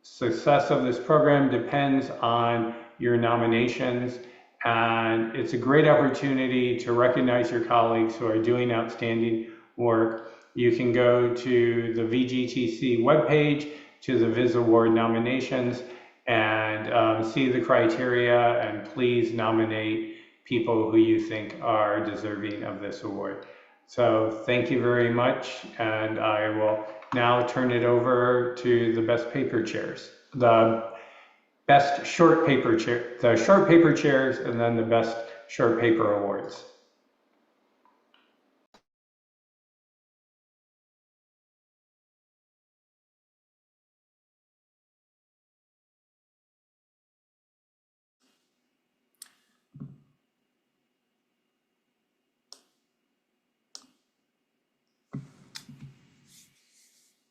Success of this program depends on your nominations, and it's a great opportunity to recognize your colleagues who are doing outstanding work. You can go to the VGTC webpage, to the VIS Award nominations, and see the criteria, and please nominate people who you think are deserving of this award. So thank you very much, and I will now turn it over to the best paper chairs. The best short paper chair, the short paper chairs, and then the best short paper awards.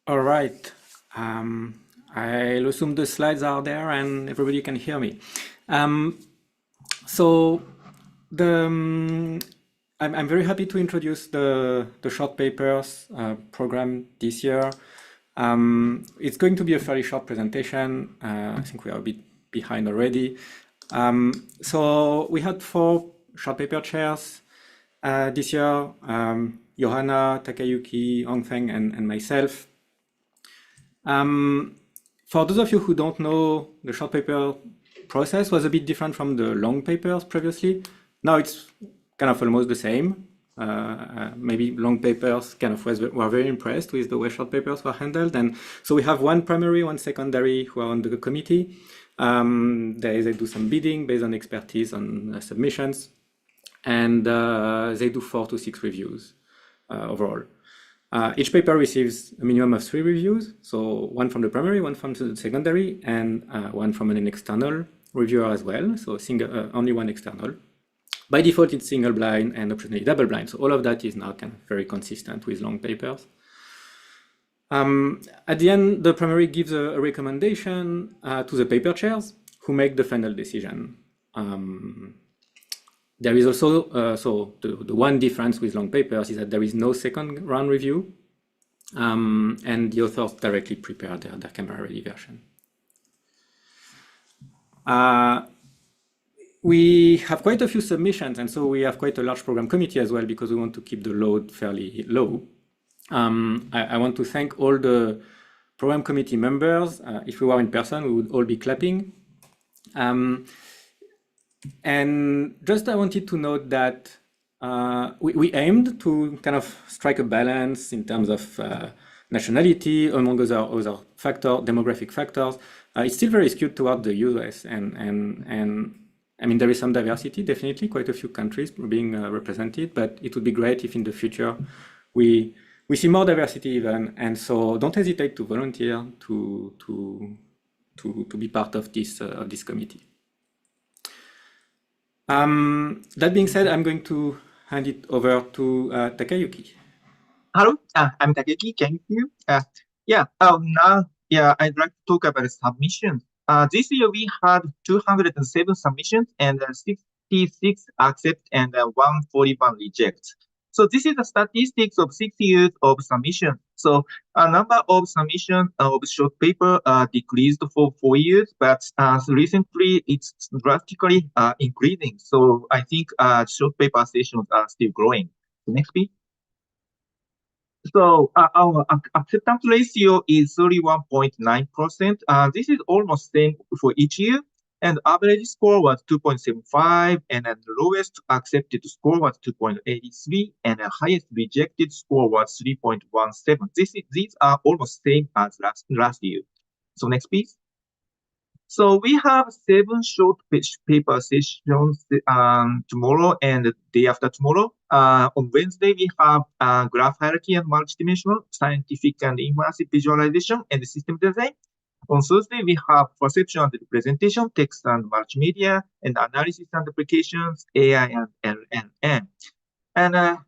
All right. I'll assume the slides are there and everybody can hear me. So I'm very happy to introduce the short papers program this year. It's going to be a fairly short presentation. I think we are a bit behind already. So we had 4 short paper chairs this year, Johanna, Takayuki, Hongfeng, and myself. For those of you who don't know, the short paper process was a bit different from the long papers previously. Now it's kind of almost the same. Maybe long papers kind of were very impressed with the way short papers were handled. And so we have 1 primary, 1 secondary who are on the committee. They do some bidding based on expertise on submissions. And they do 4 to 6 reviews overall. Each paper receives a minimum of 3 reviews, so 1 from the primary, 1 from the secondary, and 1 from an external reviewer as well, so only 1 external. By default, it's single blind and optionally double blind, so all of that is now kind of very consistent with long papers. At the end, the primary gives a recommendation to the paper chairs who make the final decision. There is also, so the one difference with long papers is that there is no second round review, and the authors directly prepare their camera-ready version. We have quite a few submissions, and so we have quite a large program committee as well because we want to keep the load fairly low. I want to thank all the program committee members. If we were in person, we would all be clapping. And just I wanted to note that we aimed to kind of strike a balance in terms of nationality among other factors, demographic factors. It's still very skewed toward the US, and I mean, there is some diversity, definitely, quite a few countries being represented, but it would be great if in the future we see more diversity even, and so don't hesitate to volunteer to be part of this committee. That being said, I'm going to hand it over to Takayuki. Hello, I'm Takayuki. Can you hear? Now, I'd like to talk about submissions. This year we had 207 submissions and 66 accept and 141 reject. So this is the statistics of 6 years of submission. So a number of submissions of short paper decreased for 4 years, but recently it's drastically increasing. So I think short paper sessions are still growing. Next, please. So our acceptance ratio is 31.9%. This is almost same for each year. And average score was 2.75, and then the lowest accepted score was 2.83, and the highest rejected score was 3.17. These are almost same as last year. So next, please. So we have 7 short paper sessions tomorrow and the day after tomorrow. On Wednesday, we have graph hierarchy and multidimensional, scientific and immersive visualization, and system design. On Thursday, we have perception and representation, text and multimedia, and analysis and applications, AI and LLM. And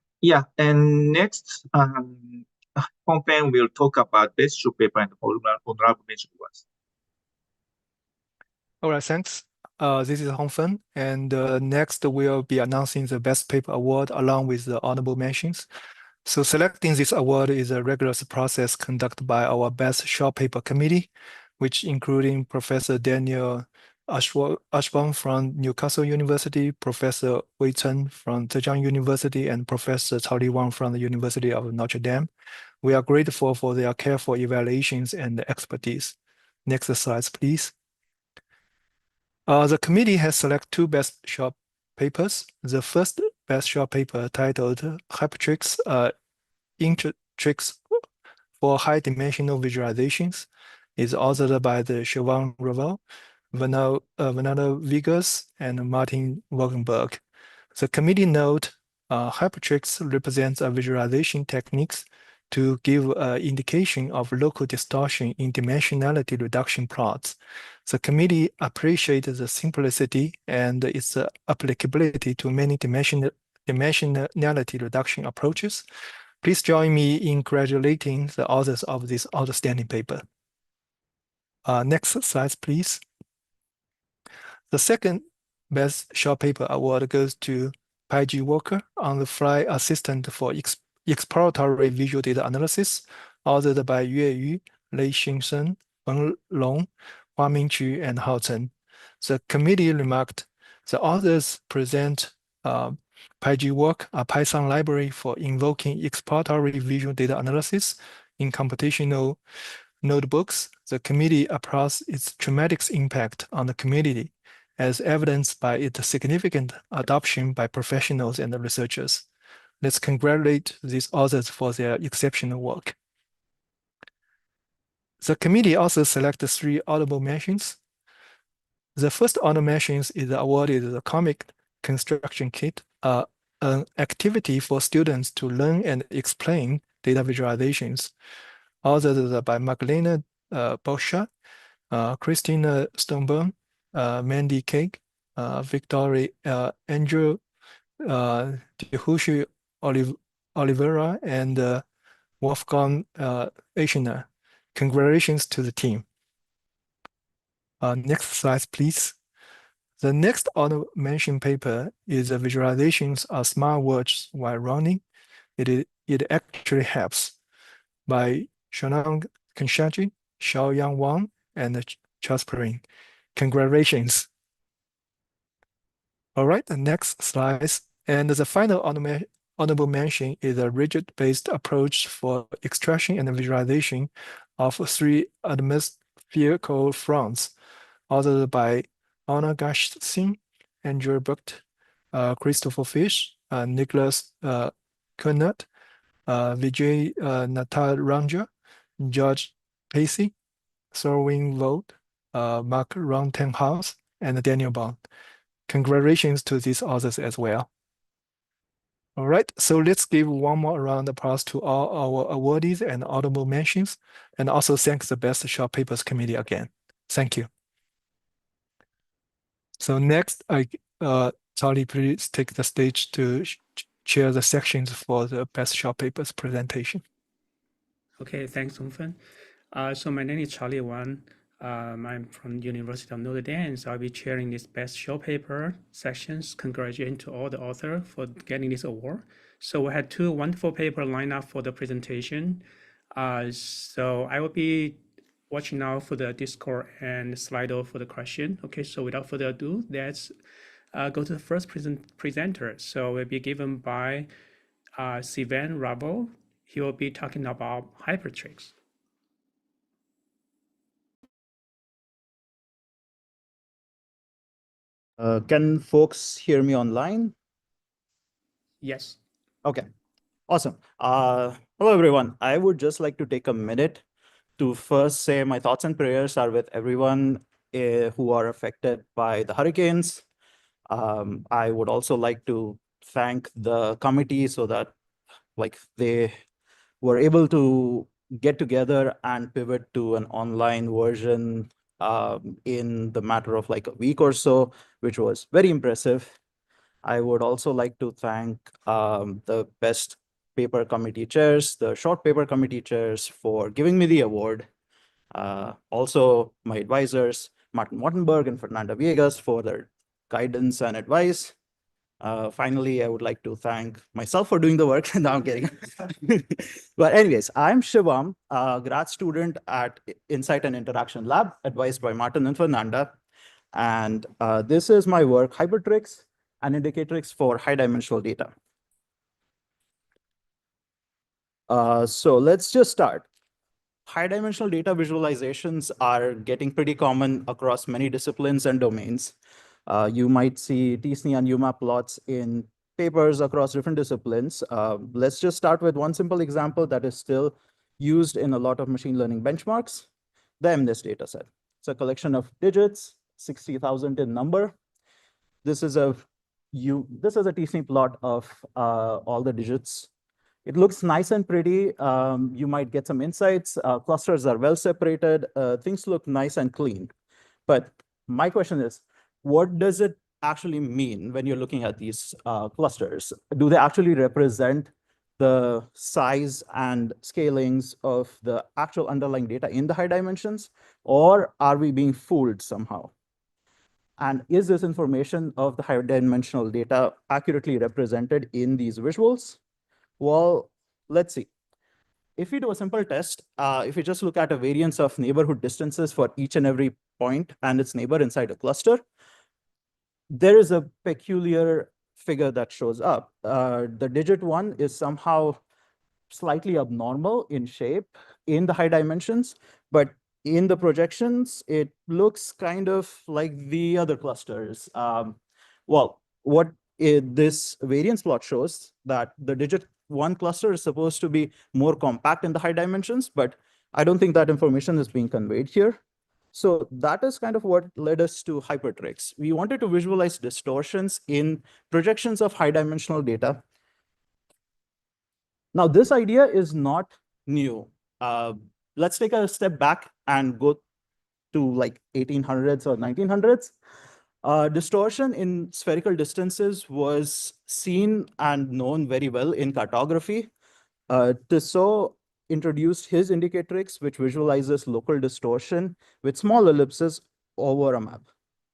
and next, Hongpen will talk about best short paper and honorable mention awards. All right, thanks. This is Hongfen, and next we'll be announcing the Best Paper Award along with the honorable mentions. So selecting this award is a rigorous process conducted by our Best Short Paper Committee, which including Professor Daniel Ashbaum from Newcastle University, Professor Wei Chen from Zhejiang University, and Professor Cao Li Wang from the University of Notre Dame. We are grateful for their careful evaluations and expertise. Next slide, please. The committee has selected 2 best short papers. The first best short paper titled Hypertrix, Indicatrix for High Dimensional Visualizations is authored by the Shivam Raval, Fernanda Viegas, and Martin Wattenberg. The committee note Hypertrix represents a visualization techniques to give an indication of local distortion in dimensionality reduction plots. The committee appreciates the simplicity and its applicability to many dimensionality reduction approaches. Please join me in congratulating the authors of this outstanding paper. Next slide, please. The second best short paper award goes to PyGWalker on the fly assistant for exploratory visual data analysis, authored by Yue Yu, Leixian, Wen Long, Huamin, and Hao Chen. The committee remarked the authors present PyGWalker, a Python library for invoking exploratory visual data analysis in computational notebooks. The committee applauds its tremendous impact on the community, as evidenced by its significant adoption by professionals and researchers. Let's congratulate these authors for their exceptional work. The committee also selected 3 honorable mentions. The first honorable mention is awarded the Comic Construction Kit, an activity for students to learn and explain data visualizations, authored by Magdalena Boscha, Christina Stoneburn, Mandy Cake, Victoria Andrew, Dehushi Oliveira, and Wolfgang Eichner. Congratulations to the team. Next slide, please. The next honorable mention paper is the visualizations of smartwatches while running. It actually helps by Shanang Kenshaji, Xiaoyang Wang, and Charles Perrin. Congratulations. All right, the next slide. And the final honorable mention is a rigid-based approach for extraction and visualization of 3 atmospherical fronts, authored by Anna Gash-Singh, Andrew Bucht, Christopher Fish, Nicholas Kernert, Vijay Nataranja, George Pacey, Thorwin Vogt, Mark Rontenhouse, and Daniel Bond. Congratulations to these authors as well. All right, so let's give one more round of applause to all our awardees and honorable mentions, and also thank the Best Short Papers Committee again. Thank you. So next, Charlie, please take the stage to chair the sections for the Best Short Papers presentation. Okay, thanks, Hongfen. So my name is Charlie Wang. I'm from the University of Notre Dame, so I'll be chairing this Best Short Paper sections. Congratulations to all the authors for getting this award. So we had 2 wonderful papers lined up for the presentation. So I will be watching now for the Discord and Slido for the question. Okay, so without further ado, let's go to the first presenter. So will be given by Shivam Raval. He will be talking about Hypertrix. Can folks hear me online? Yes. Okay, awesome. Hello, everyone. I would just like to take a minute to first say my thoughts and prayers are with everyone who are affected by the hurricanes. I would also like to thank the committee so that they were able to get together and pivot to an online version in the matter of like a week or so, which was very impressive. I would also like to thank the best paper committee chairs, the short paper committee chairs for giving me the award. Also my advisors, Martin Wattenberg and Fernanda Viegas for their guidance and advice. Finally, I would like to thank myself for doing the work. Now I'm kidding. But anyways, I'm Shivam, a grad student at Insight and Interaction Lab, advised by Martin and Fernanda. And this is my work, Hypertrix, an indicatrix for high-dimensional data. So let's just start. High-dimensional data visualizations are getting pretty common across many disciplines and domains. You might see t-SNE and UMAP plots in papers across different disciplines. Let's just start with one simple example that is still used in a lot of machine learning benchmarks, the MNIST dataset. It's a collection of digits, 60,000 in number. This is a t-SNE plot of all the digits. It looks nice and pretty. You might get some insights. Clusters are well separated. Things look nice and clean. But my question is, what does it actually mean when you're looking at these clusters? Do they actually represent the size and scalings of the actual underlying data in the high dimensions, or are we being fooled somehow? And is this information of the high dimensional data accurately represented in these visuals? Well, let's see. If we do a simple test, if we just look at a variance of neighborhood distances for each and every point and its neighbor inside a cluster, there is a peculiar figure that shows up. The digit 1 is somehow slightly abnormal in shape in the high dimensions, but in the projections, it looks kind of like the other clusters. Well, what this variance plot shows that the digit 1 cluster is supposed to be more compact in the high dimensions, but I don't think that information is being conveyed here. So that is kind of what led us to Hypertrix. We wanted to visualize distortions in projections of high dimensional data. Now, this idea is not new. Let's take a step back and go to like 1800s or 1900s. Distortion in spherical distances was seen and known very well in cartography. Tissot introduced his indicatrix, which visualizes local distortion with small ellipses over a map.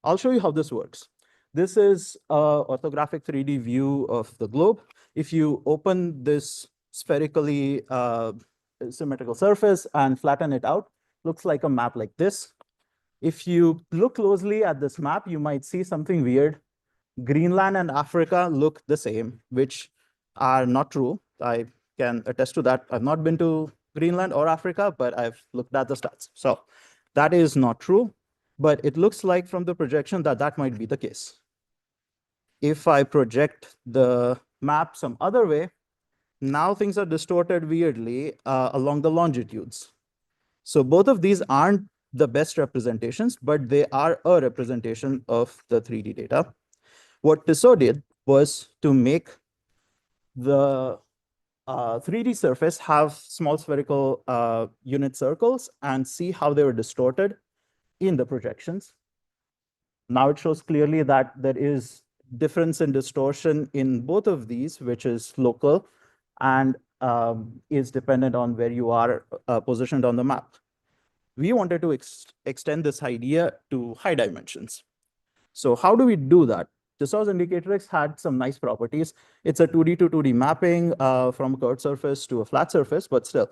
I'll show you how this works. This is an orthographic 3D view of the globe. If you open this spherically symmetrical surface and flatten it out, looks like a map like this. If you look closely at this map, you might see something weird. Greenland and Africa look the same, which are not true. I can attest to that. I've not been to Greenland or Africa, but I've looked at the stats. So that is not true, but it looks like from the projection that that might be the case. If I project the map some other way, now things are distorted weirdly along the longitudes. So both of these aren't the best representations, but they are a representation of the 3D data. What Tissot did was to make the 3D surface have small spherical unit circles and see how they were distorted in the projections. Now it shows clearly that there is difference in distortion in both of these, which is local and is dependent on where you are positioned on the map. We wanted to extend this idea to high dimensions. So how do we do that? Tissot's indicatrix had some nice properties. It's a 2D to 2D mapping from a curved surface to a flat surface, but still,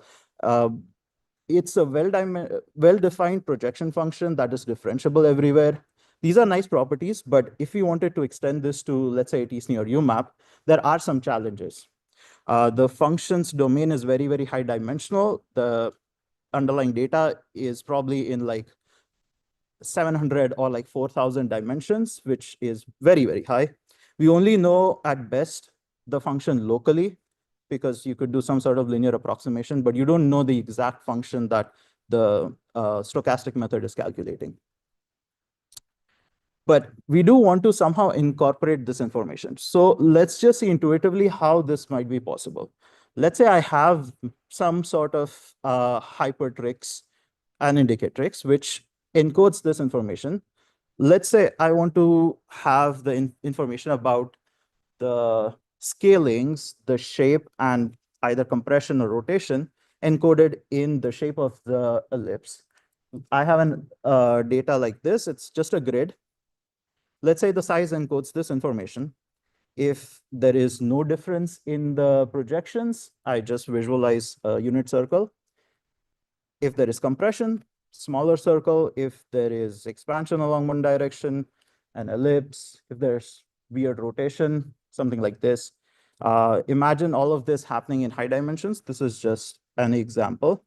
it's a well-defined projection function that is differentiable everywhere. These are nice properties, but if we wanted to extend this to, let's say, t-SNE or UMAP, there are some challenges. The function's domain is very, very high dimensional. The underlying data is probably in like 700 or like 4,000 dimensions, which is very, very high. We only know at best the function locally, because you could do some sort of linear approximation, but you don't know the exact function that the stochastic method is calculating. But we do want to somehow incorporate this information. So let's just see intuitively how this might be possible. Let's say I have some sort of hypertrix and indicatrix, which encodes this information. Let's say I want to have the information about the scalings, the shape, and either compression or rotation encoded in the shape of the ellipse. I have an data like this. It's just a grid. Let's say the size encodes this information. If there is no difference in the projections, I just visualize a unit circle. If there is compression, smaller circle. If there is expansion along one direction, an ellipse. If there's weird rotation, something like this. Imagine all of this happening in high dimensions. This is just an example.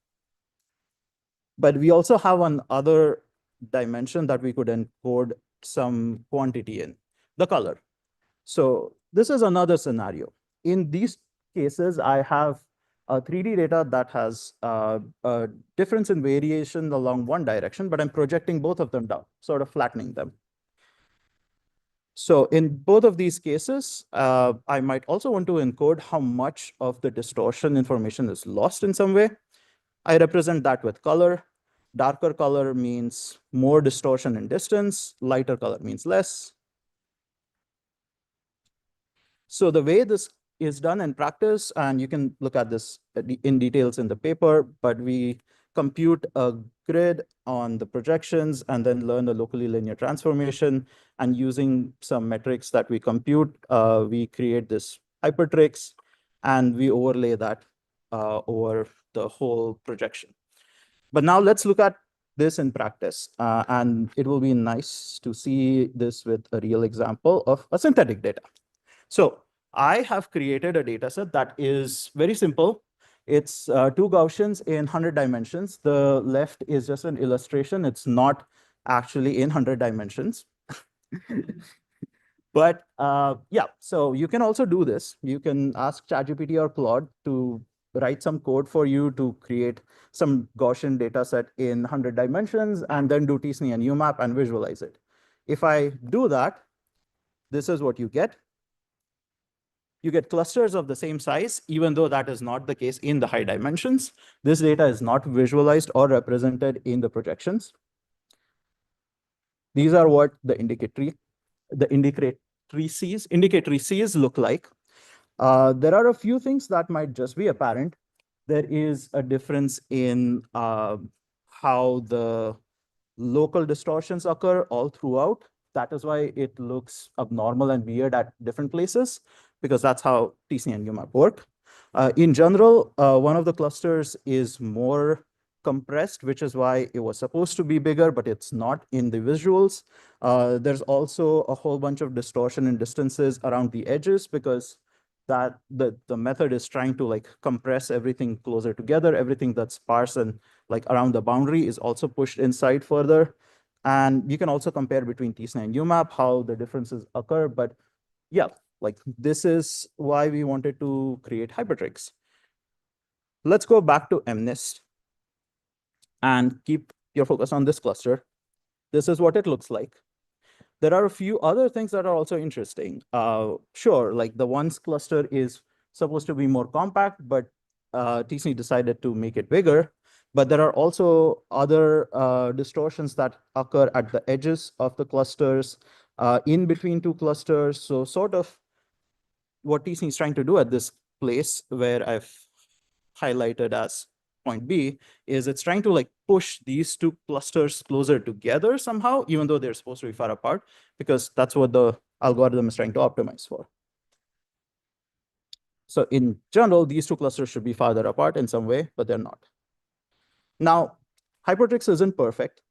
But we also have another dimension that we could encode some quantity in, the color. So this is another scenario. In these cases, I have a 3D data that has a difference in variation along one direction, but I'm projecting both of them down, sort of flattening them. So in both of these cases, I might also want to encode how much of the distortion information is lost in some way. I represent that with color. Darker color means more distortion in distance. Lighter color means less. So the way this is done in practice, and you can look at this in details in the paper, but we compute a grid on the projections and then learn a locally linear transformation. And using some metrics that we compute, we create this hypertrix, and we overlay that over the whole projection. But now let's look at this in practice. And it will be nice to see this with a real example of a synthetic data. So I have created a data set that is very simple. It's 2 Gaussians in 100 dimensions. The left is just an illustration. It's not actually in 100 dimensions. But yeah, so you can also do this. You can ask ChatGPT or Claude to write some code for you to create some Gaussian data set in 100 dimensions and then do t-SNE and UMAP and visualize it. If I do that, this is what you get. You get clusters of the same size, even though that is not the case in the high dimensions. This data is not visualized or represented in the projections. These are what the indicatrices look like. There are a few things that might just be apparent. There is a difference in how the local distortions occur all throughout. That is why it looks abnormal and weird at different places, because that's how t-SNE and UMAP work. In general, one of the clusters is more compressed, which is why it was supposed to be bigger, but it's not in the visuals. There's also a whole bunch of distortion in distances around the edges, because that the method is trying to like compress everything closer together. Everything that's sparse and like around the boundary is also pushed inside further. And you can also compare between t-SNE and UMAP, how the differences occur. But yeah, like this is why we wanted to create Hypertrix. Let's go back to MNIST and keep your focus on this cluster. This is what it looks like. There are a few other things that are also interesting. Sure, like the ones cluster is supposed to be more compact, but t-SNE decided to make it bigger. But there are also other distortions that occur at the edges of the clusters, in between two clusters. So sort of what t-SNE is trying to do at this place where I've highlighted as point B is it's trying to like push these two clusters closer together somehow, even though they're supposed to be far apart, because that's what the algorithm is trying to optimize for. So in general, these two clusters should be farther apart in some way, but they're not. Now, Hypertrix isn't perfect.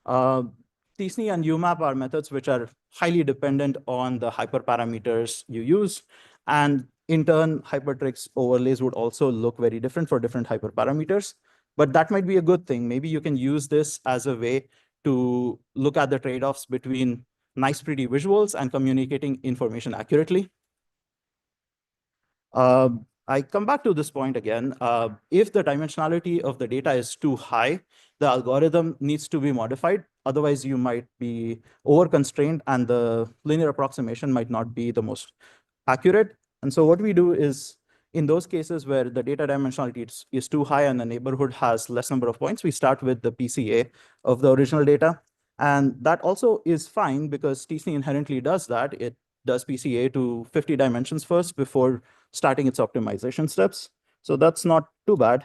t-SNE and UMAP are methods which are highly dependent on the hyperparameters you use. And in turn, Hypertrix overlays would also look very different for different hyperparameters. But that might be a good thing. Maybe you can use this as a way to look at the trade-offs between nice, pretty visuals and communicating information accurately. I come back to this point again. If the dimensionality of the data is too high, the algorithm needs to be modified. Otherwise, you might be over-constrained and the linear approximation might not be the most accurate. And so what we do is, in those cases where the data dimensionality is too high and the neighborhood has less number of points, we start with the PCA of the original data. And that also is fine because t-SNE inherently does that. It does PCA to 50 dimensions first before starting its optimization steps. So that's not too bad.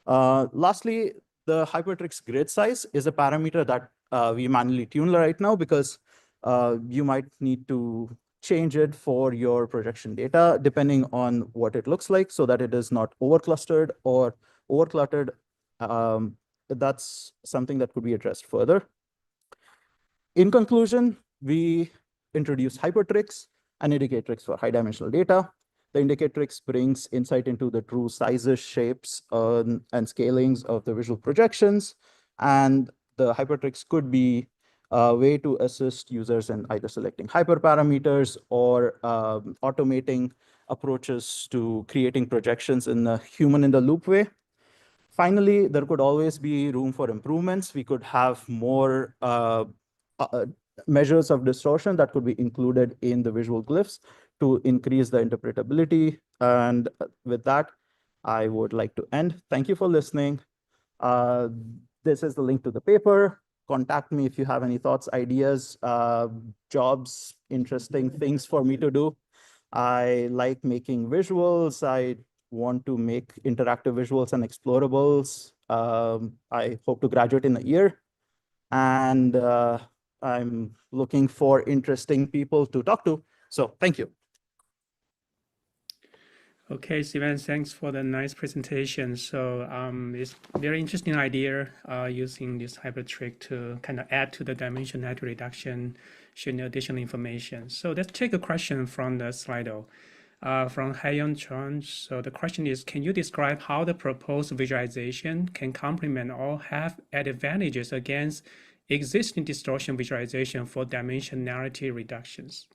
Lastly, the Hypertrix grid size is a parameter that we manually tune right now because you might need to change it for your projection data depending on what it looks like so that it is not over-clustered or over-cluttered. That's something that could be addressed further. In conclusion, we introduced Hypertrix and indicatrix for high-dimensional data. The indicatrix brings insight into the true sizes, shapes, and scalings of the visual projections. And the Hypertrix could be a way to assist users in either selecting hyperparameters or automating approaches to creating projections in a human-in-the-loop way. Finally, there could always be room for improvements. We could have more measures of distortion that could be included in the visual glyphs to increase the interpretability. And with that, I would like to end. Thank you for listening. This is the link to the paper. Contact me if you have any thoughts, ideas, jobs, interesting things for me to do. I like making visuals. I want to make interactive visuals and explorables. I hope to graduate in a year. And I'm looking for interesting people to talk to. So thank you. Okay, Shivam, thanks for the nice presentation. So it's very interesting idea using this Hypertrix to kind of add to the dimensionality reduction, showing additional information. So let's take a question from the Slido. From Hayon Chen. So the question is, can you describe how the proposed visualization can complement or have advantages against existing distortion visualization for dimensionality reductions?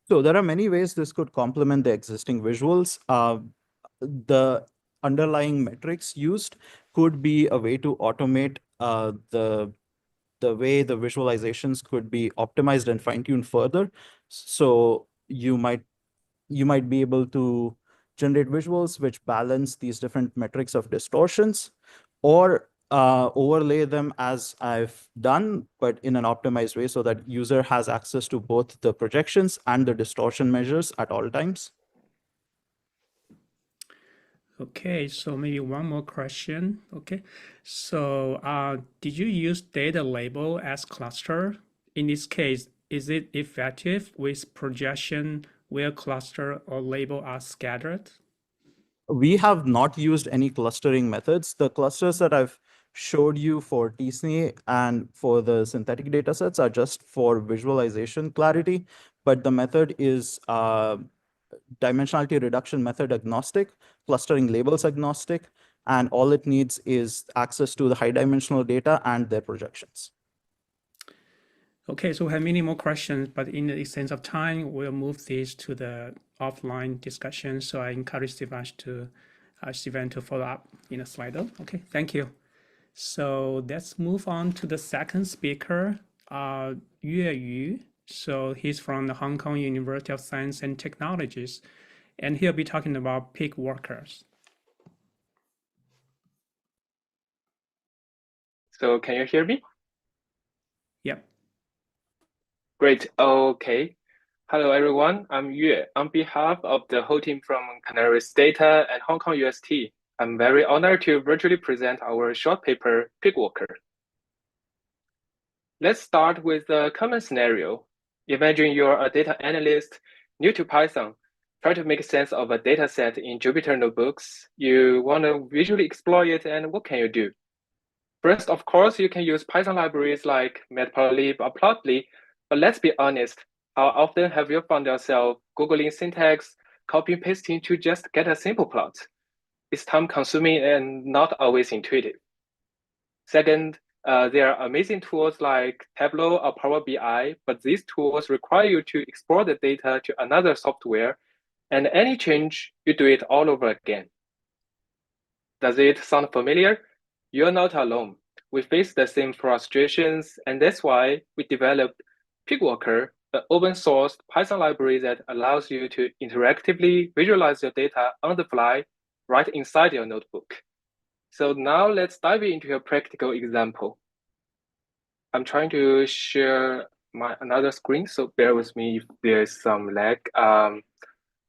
So there are many ways this could complement the existing visuals. The underlying metrics used could be a way to automate the way the visualizations could be optimized and fine-tuned further. So you might be able to generate visuals which balance these different metrics of distortions, or overlay them as I've done, but in an optimized way so that user has access to both the projections and the distortion measures at all times. Okay, so maybe one more question. Okay, so did you use data label as cluster? In this case, is it effective with projection where cluster or label are scattered? We have not used any clustering methods. The clusters that I've showed you for t-SNE and for the synthetic data sets are just for visualization clarity, but the method is dimensionality reduction method agnostic, clustering labels agnostic, and all it needs is access to the high dimensional data and their projections. Okay, so we have many more questions, but in the sense of time, we'll move these to the offline discussion. So I encourage Shivam to follow up in a Slido. Okay, thank you. So let's move on to the second speaker, Yue Yu. So he's from the Hong Kong University of Science and Technologies, and he'll be talking about PyGWalkers. So can you hear me? Yep. Great. Okay. Hello, everyone. I'm Yue. On behalf of the whole team from Canaris Data and Hong Kong UST, I'm very honored to virtually present our short paper, PyGWalker. Let's start with a common scenario. Imagine you're a data analyst new to Python. Try to make sense of a data set in Jupyter notebooks. You want to visually explore it, and what can you do? First, of course, you can use Python libraries like matplotlib or plotly, but let's be honest, how often have you found yourself Googling syntax, copy and pasting to just get a simple plot? It's time-consuming and not always intuitive. Second, There are amazing tools like Tableau or Power BI, but these tools require you to export the data to another software, and any change, you do it all over again. Does it sound familiar? You're not alone. We face the same frustrations, and that's why we developed PyGWalker, an open-source Python library that allows you to interactively visualize your data on the fly right inside your notebook. So now let's dive into a practical example. I'm trying to share my another screen, so bear with me if there's some lag.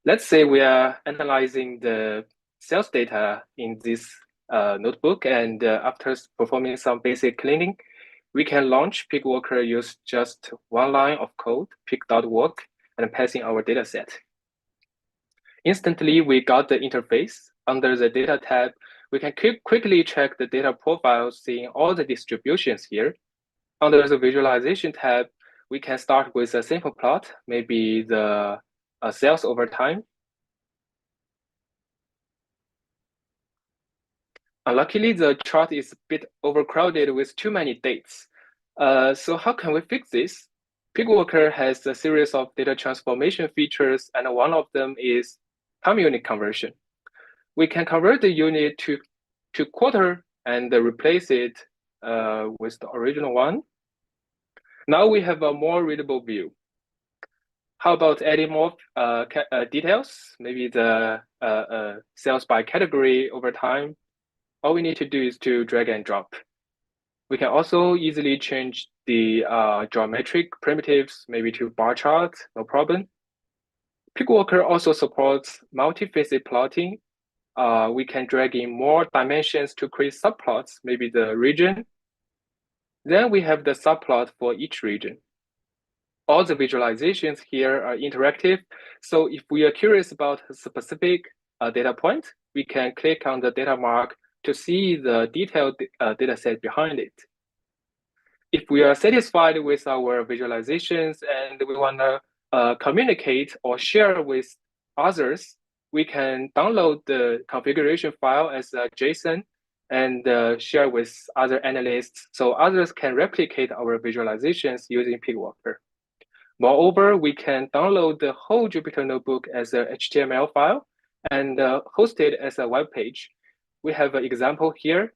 Let's say we are analyzing the sales data in this notebook, and after performing some basic cleaning, we can launch PyGWalker, use just one line of code, pig.walk, and passing our data set. Instantly, we got the interface. Under the data tab, we can quickly check the data profiles, seeing all the distributions here. Under the visualization tab, we can start with a simple plot, maybe the sales over time. Luckily, the chart is a bit overcrowded with too many dates. So how can we fix this? PyGWalker has a series of data transformation features, and one of them is time unit conversion. We can convert the unit to quarter and replace it with the original one. Now we have a more readable view. How about adding more details? Maybe the sales by category over time. All we need to do is to drag and drop. We can also easily change the geometric primitives, maybe to bar chart, no problem. PyGWalker also supports multi-facet plotting. We can drag in more dimensions to create subplots, maybe the region. Then we have the subplot for each region. All the visualizations here are interactive. So if we are curious about a specific data point, we can click on the data mark to see the detailed data set behind it. If we are satisfied with our visualizations and we want to communicate or share with others, we can download the configuration file as a JSON and share with other analysts so others can replicate our visualizations using PyGWalker. Moreover, we can download the whole Jupyter Notebook as a HTML file and host it as a web page. We have an example here.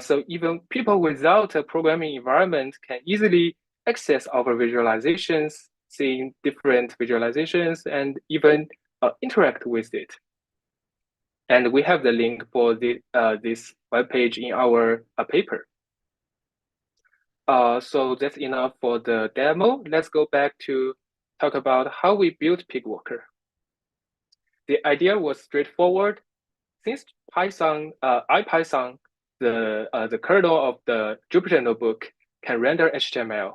So even people without a programming environment can easily access our visualizations, seeing different visualizations, and even interact with it. And we have the link for this web page in our paper. So that's enough for the demo. Let's go back to talk about how we built PyGWalker. The idea was straightforward. Since Python, IPython, the kernel of the Jupyter Notebook, can render HTML,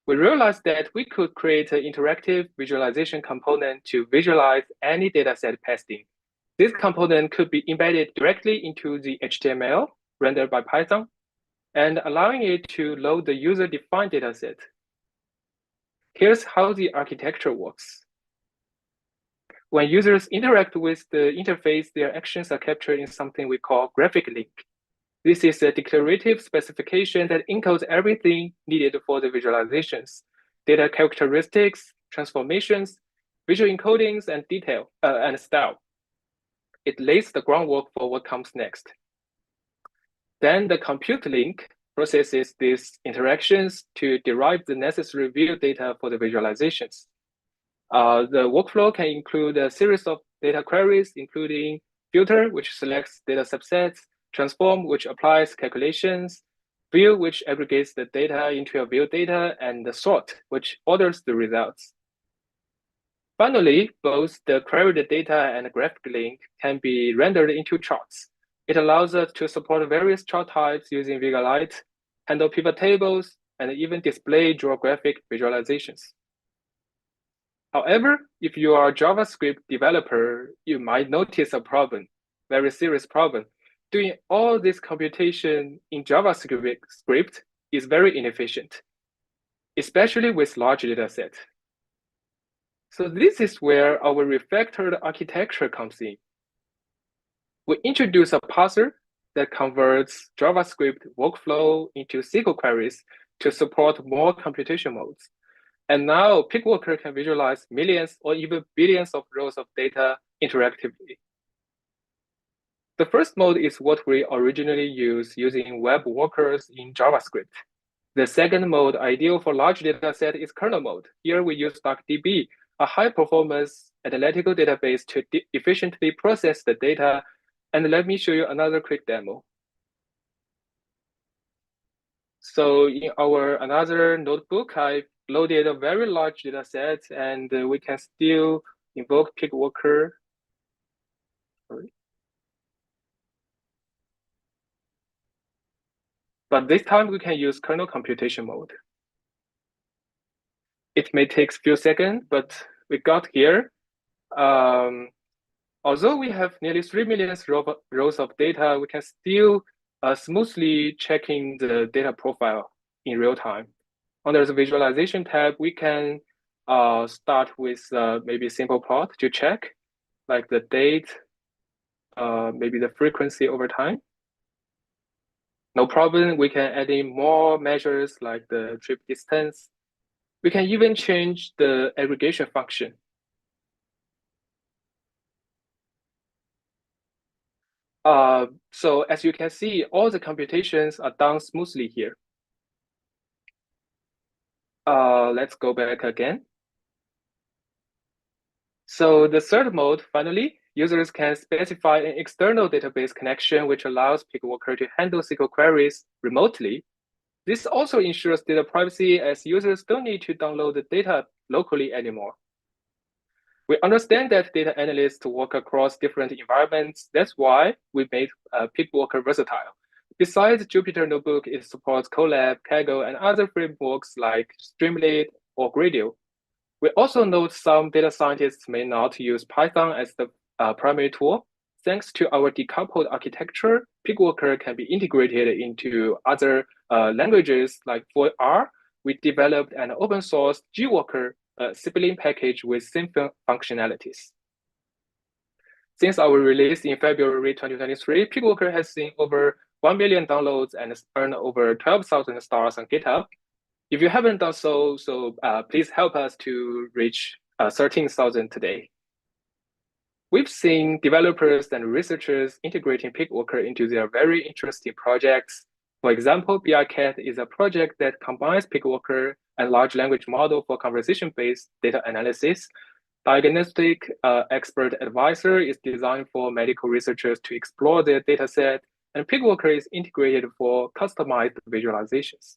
we realized that we could create an interactive visualization component to visualize any dataset passed in. This component could be embedded directly into the HTML rendered by Python, and allowing it to load the user-defined dataset. Here's how the architecture works. When users interact with the interface, their actions are captured in something we call graphic link. This is a declarative specification that encodes everything needed for the visualizations: data characteristics, transformations, visual encodings, and detail and style. It lays the groundwork for what comes next. Then the compute link processes these interactions to derive the necessary view data for the visualizations. The workflow can include a series of data queries, including filter, which selects data subsets, transform, which applies calculations, view, which aggregates the data into a view data, and the sort, which orders the results. Finally, both the queried data and the graphic link can be rendered into charts. It allows us to support various chart types using Vega Lite, handle pivot tables, and even display geographic visualizations. However, if you are a JavaScript developer, you might notice a problem, very serious problem. Doing all this computation in JavaScript is very inefficient, especially with large datasets. So this is where our refactored architecture comes in. We introduce a parser that converts JavaScript workflow into SQL queries to support more computation modes. And now PyGWalker can visualize millions or even billions of rows of data interactively. The first mode is what we originally used using web workers in JavaScript. The second mode, ideal for large data set, is kernel mode. Here we use DuckDB, a high-performance analytical database to efficiently process the data. And let me show you another quick demo. So in our another notebook, I loaded a very large data set, and we can still invoke PyGWalker. Sorry. But this time we can use kernel computation mode. It may take a few seconds, but we got here. Although we have nearly 3 million rows of data, we can still smoothly checking the data profile in real time. Under the visualization tab, we can start with maybe a simple plot to check, like the date, maybe the frequency over time. No problem, we can add in more measures like the trip distance. We can even change the aggregation function. So as you can see, all the computations are done smoothly here. Let's go back again. So the third mode, finally, users can specify an external database connection, which allows PyGWalker to handle SQL queries remotely. This also ensures data privacy, as users don't need to download the data locally anymore. We understand that data analysts work across different environments. That's why we made PyGWalker versatile. Besides Jupyter Notebook, it supports Colab, Kaggle, and other frameworks like Streamlit or Gradle. We also note some data scientists may not use Python as the primary tool. Thanks to our decoupled architecture, PyGWalker can be integrated into other languages. Like for R, we developed an open source GWalker sibling package with same functionalities. Since our release in February 2023, PyGWalker has seen over 1 million downloads and earned over 12,000 stars on GitHub. If you haven't done so, please help us to reach 13,000 today. We've seen developers and researchers integrating PyGWalker into their very interesting projects. For example, BRCat is a project that combines PyGWalker and large language model for conversation-based data analysis. Diagnostic Expert Advisor is designed for medical researchers to explore their data set, and PyGWalker is integrated for customized visualizations.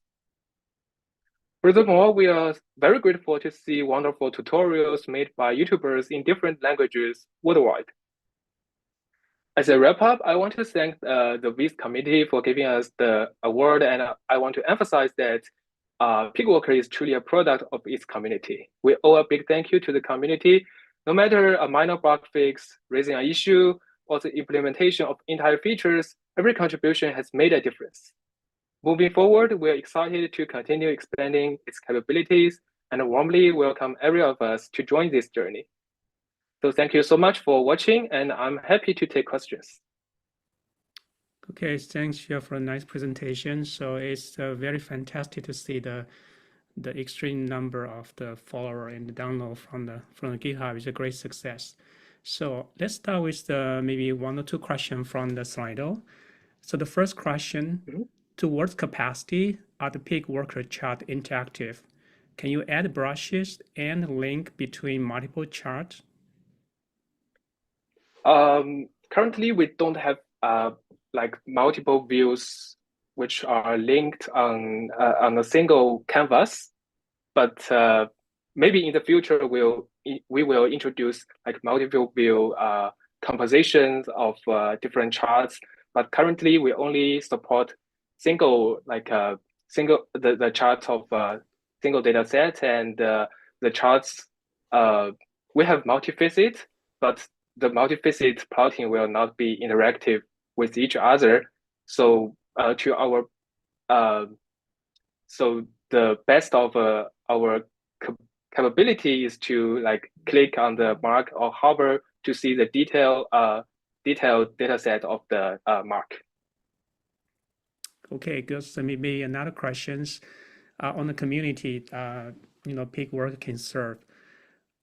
Furthermore, we are very grateful to see wonderful tutorials made by YouTubers in different languages worldwide. As a wrap-up, I want to thank the VIS committee for giving us the award, and I want to emphasize that PyGWalker is truly a product of its community. We owe a big thank you to the community. No matter a minor bug fix, raising an issue, or the implementation of entire features, every contribution has made a difference. Moving forward, we're excited to continue expanding its capabilities and warmly welcome every of us to join this journey. So thank you so much for watching, and I'm happy to take questions. Okay, thanks, Shia, for a nice presentation. So it's very fantastic to see the extreme number of the follower and the download from the GitHub is a great success. So let's start with maybe 1 or 2 questions from the Slido. So the first question, towards capacity, are the PyGWalker chart interactive? Can you add brushes and link between multiple charts? Currently, we don't have like multiple views which are linked on a single canvas, but maybe in the future we will introduce like multiple view compositions of different charts. But currently, we only support the charts of single data set, and the charts we have multi-facet, but the multi-facet plotting will not be interactive with each other. So so the best of our capability is to like click on the mark or hover to see the detailed data set of the mark. Okay, good. So maybe another questions on the community, PyGWalker can serve.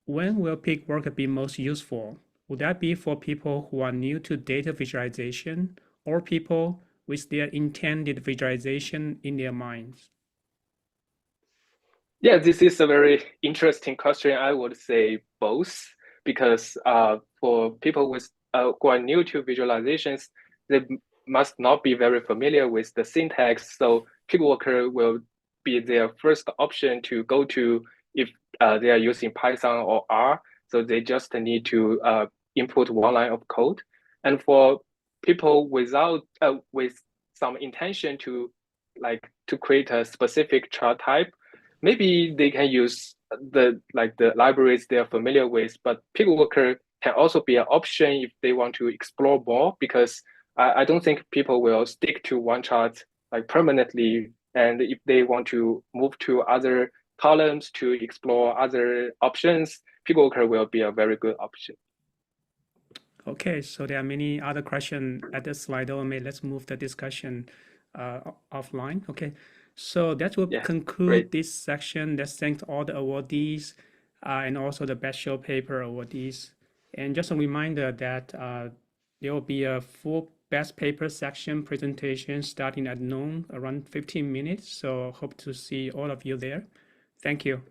When will PyGWalker be most useful? Would that be for people who are new to data visualization or people with their intended visualization in their minds? Yeah, this is a very interesting question. I would say both, because for people with who are new to visualizations, they must not be very familiar with the syntax. So PyGWalker will be their first option to go to if they are using Python or R. So they just need to input one line of code. And for people without with some intention to create a specific chart type, maybe they can use the libraries they are familiar with, but PyGWalker can also be an option if they want to explore more, because I don't think people will stick to one chart permanently. And if they want to move to other columns to explore other options, PyGWalker will be a very good option. Okay, so there are many other questions at the slide. Let's move the discussion offline. Okay, so that will conclude this section. Let's thank all the awardees and also the Best Show Paper awardees. And just a reminder that there will be a full Best Paper section presentation starting at noon, around 15 minutes. So hope to see all of you there. Thank you.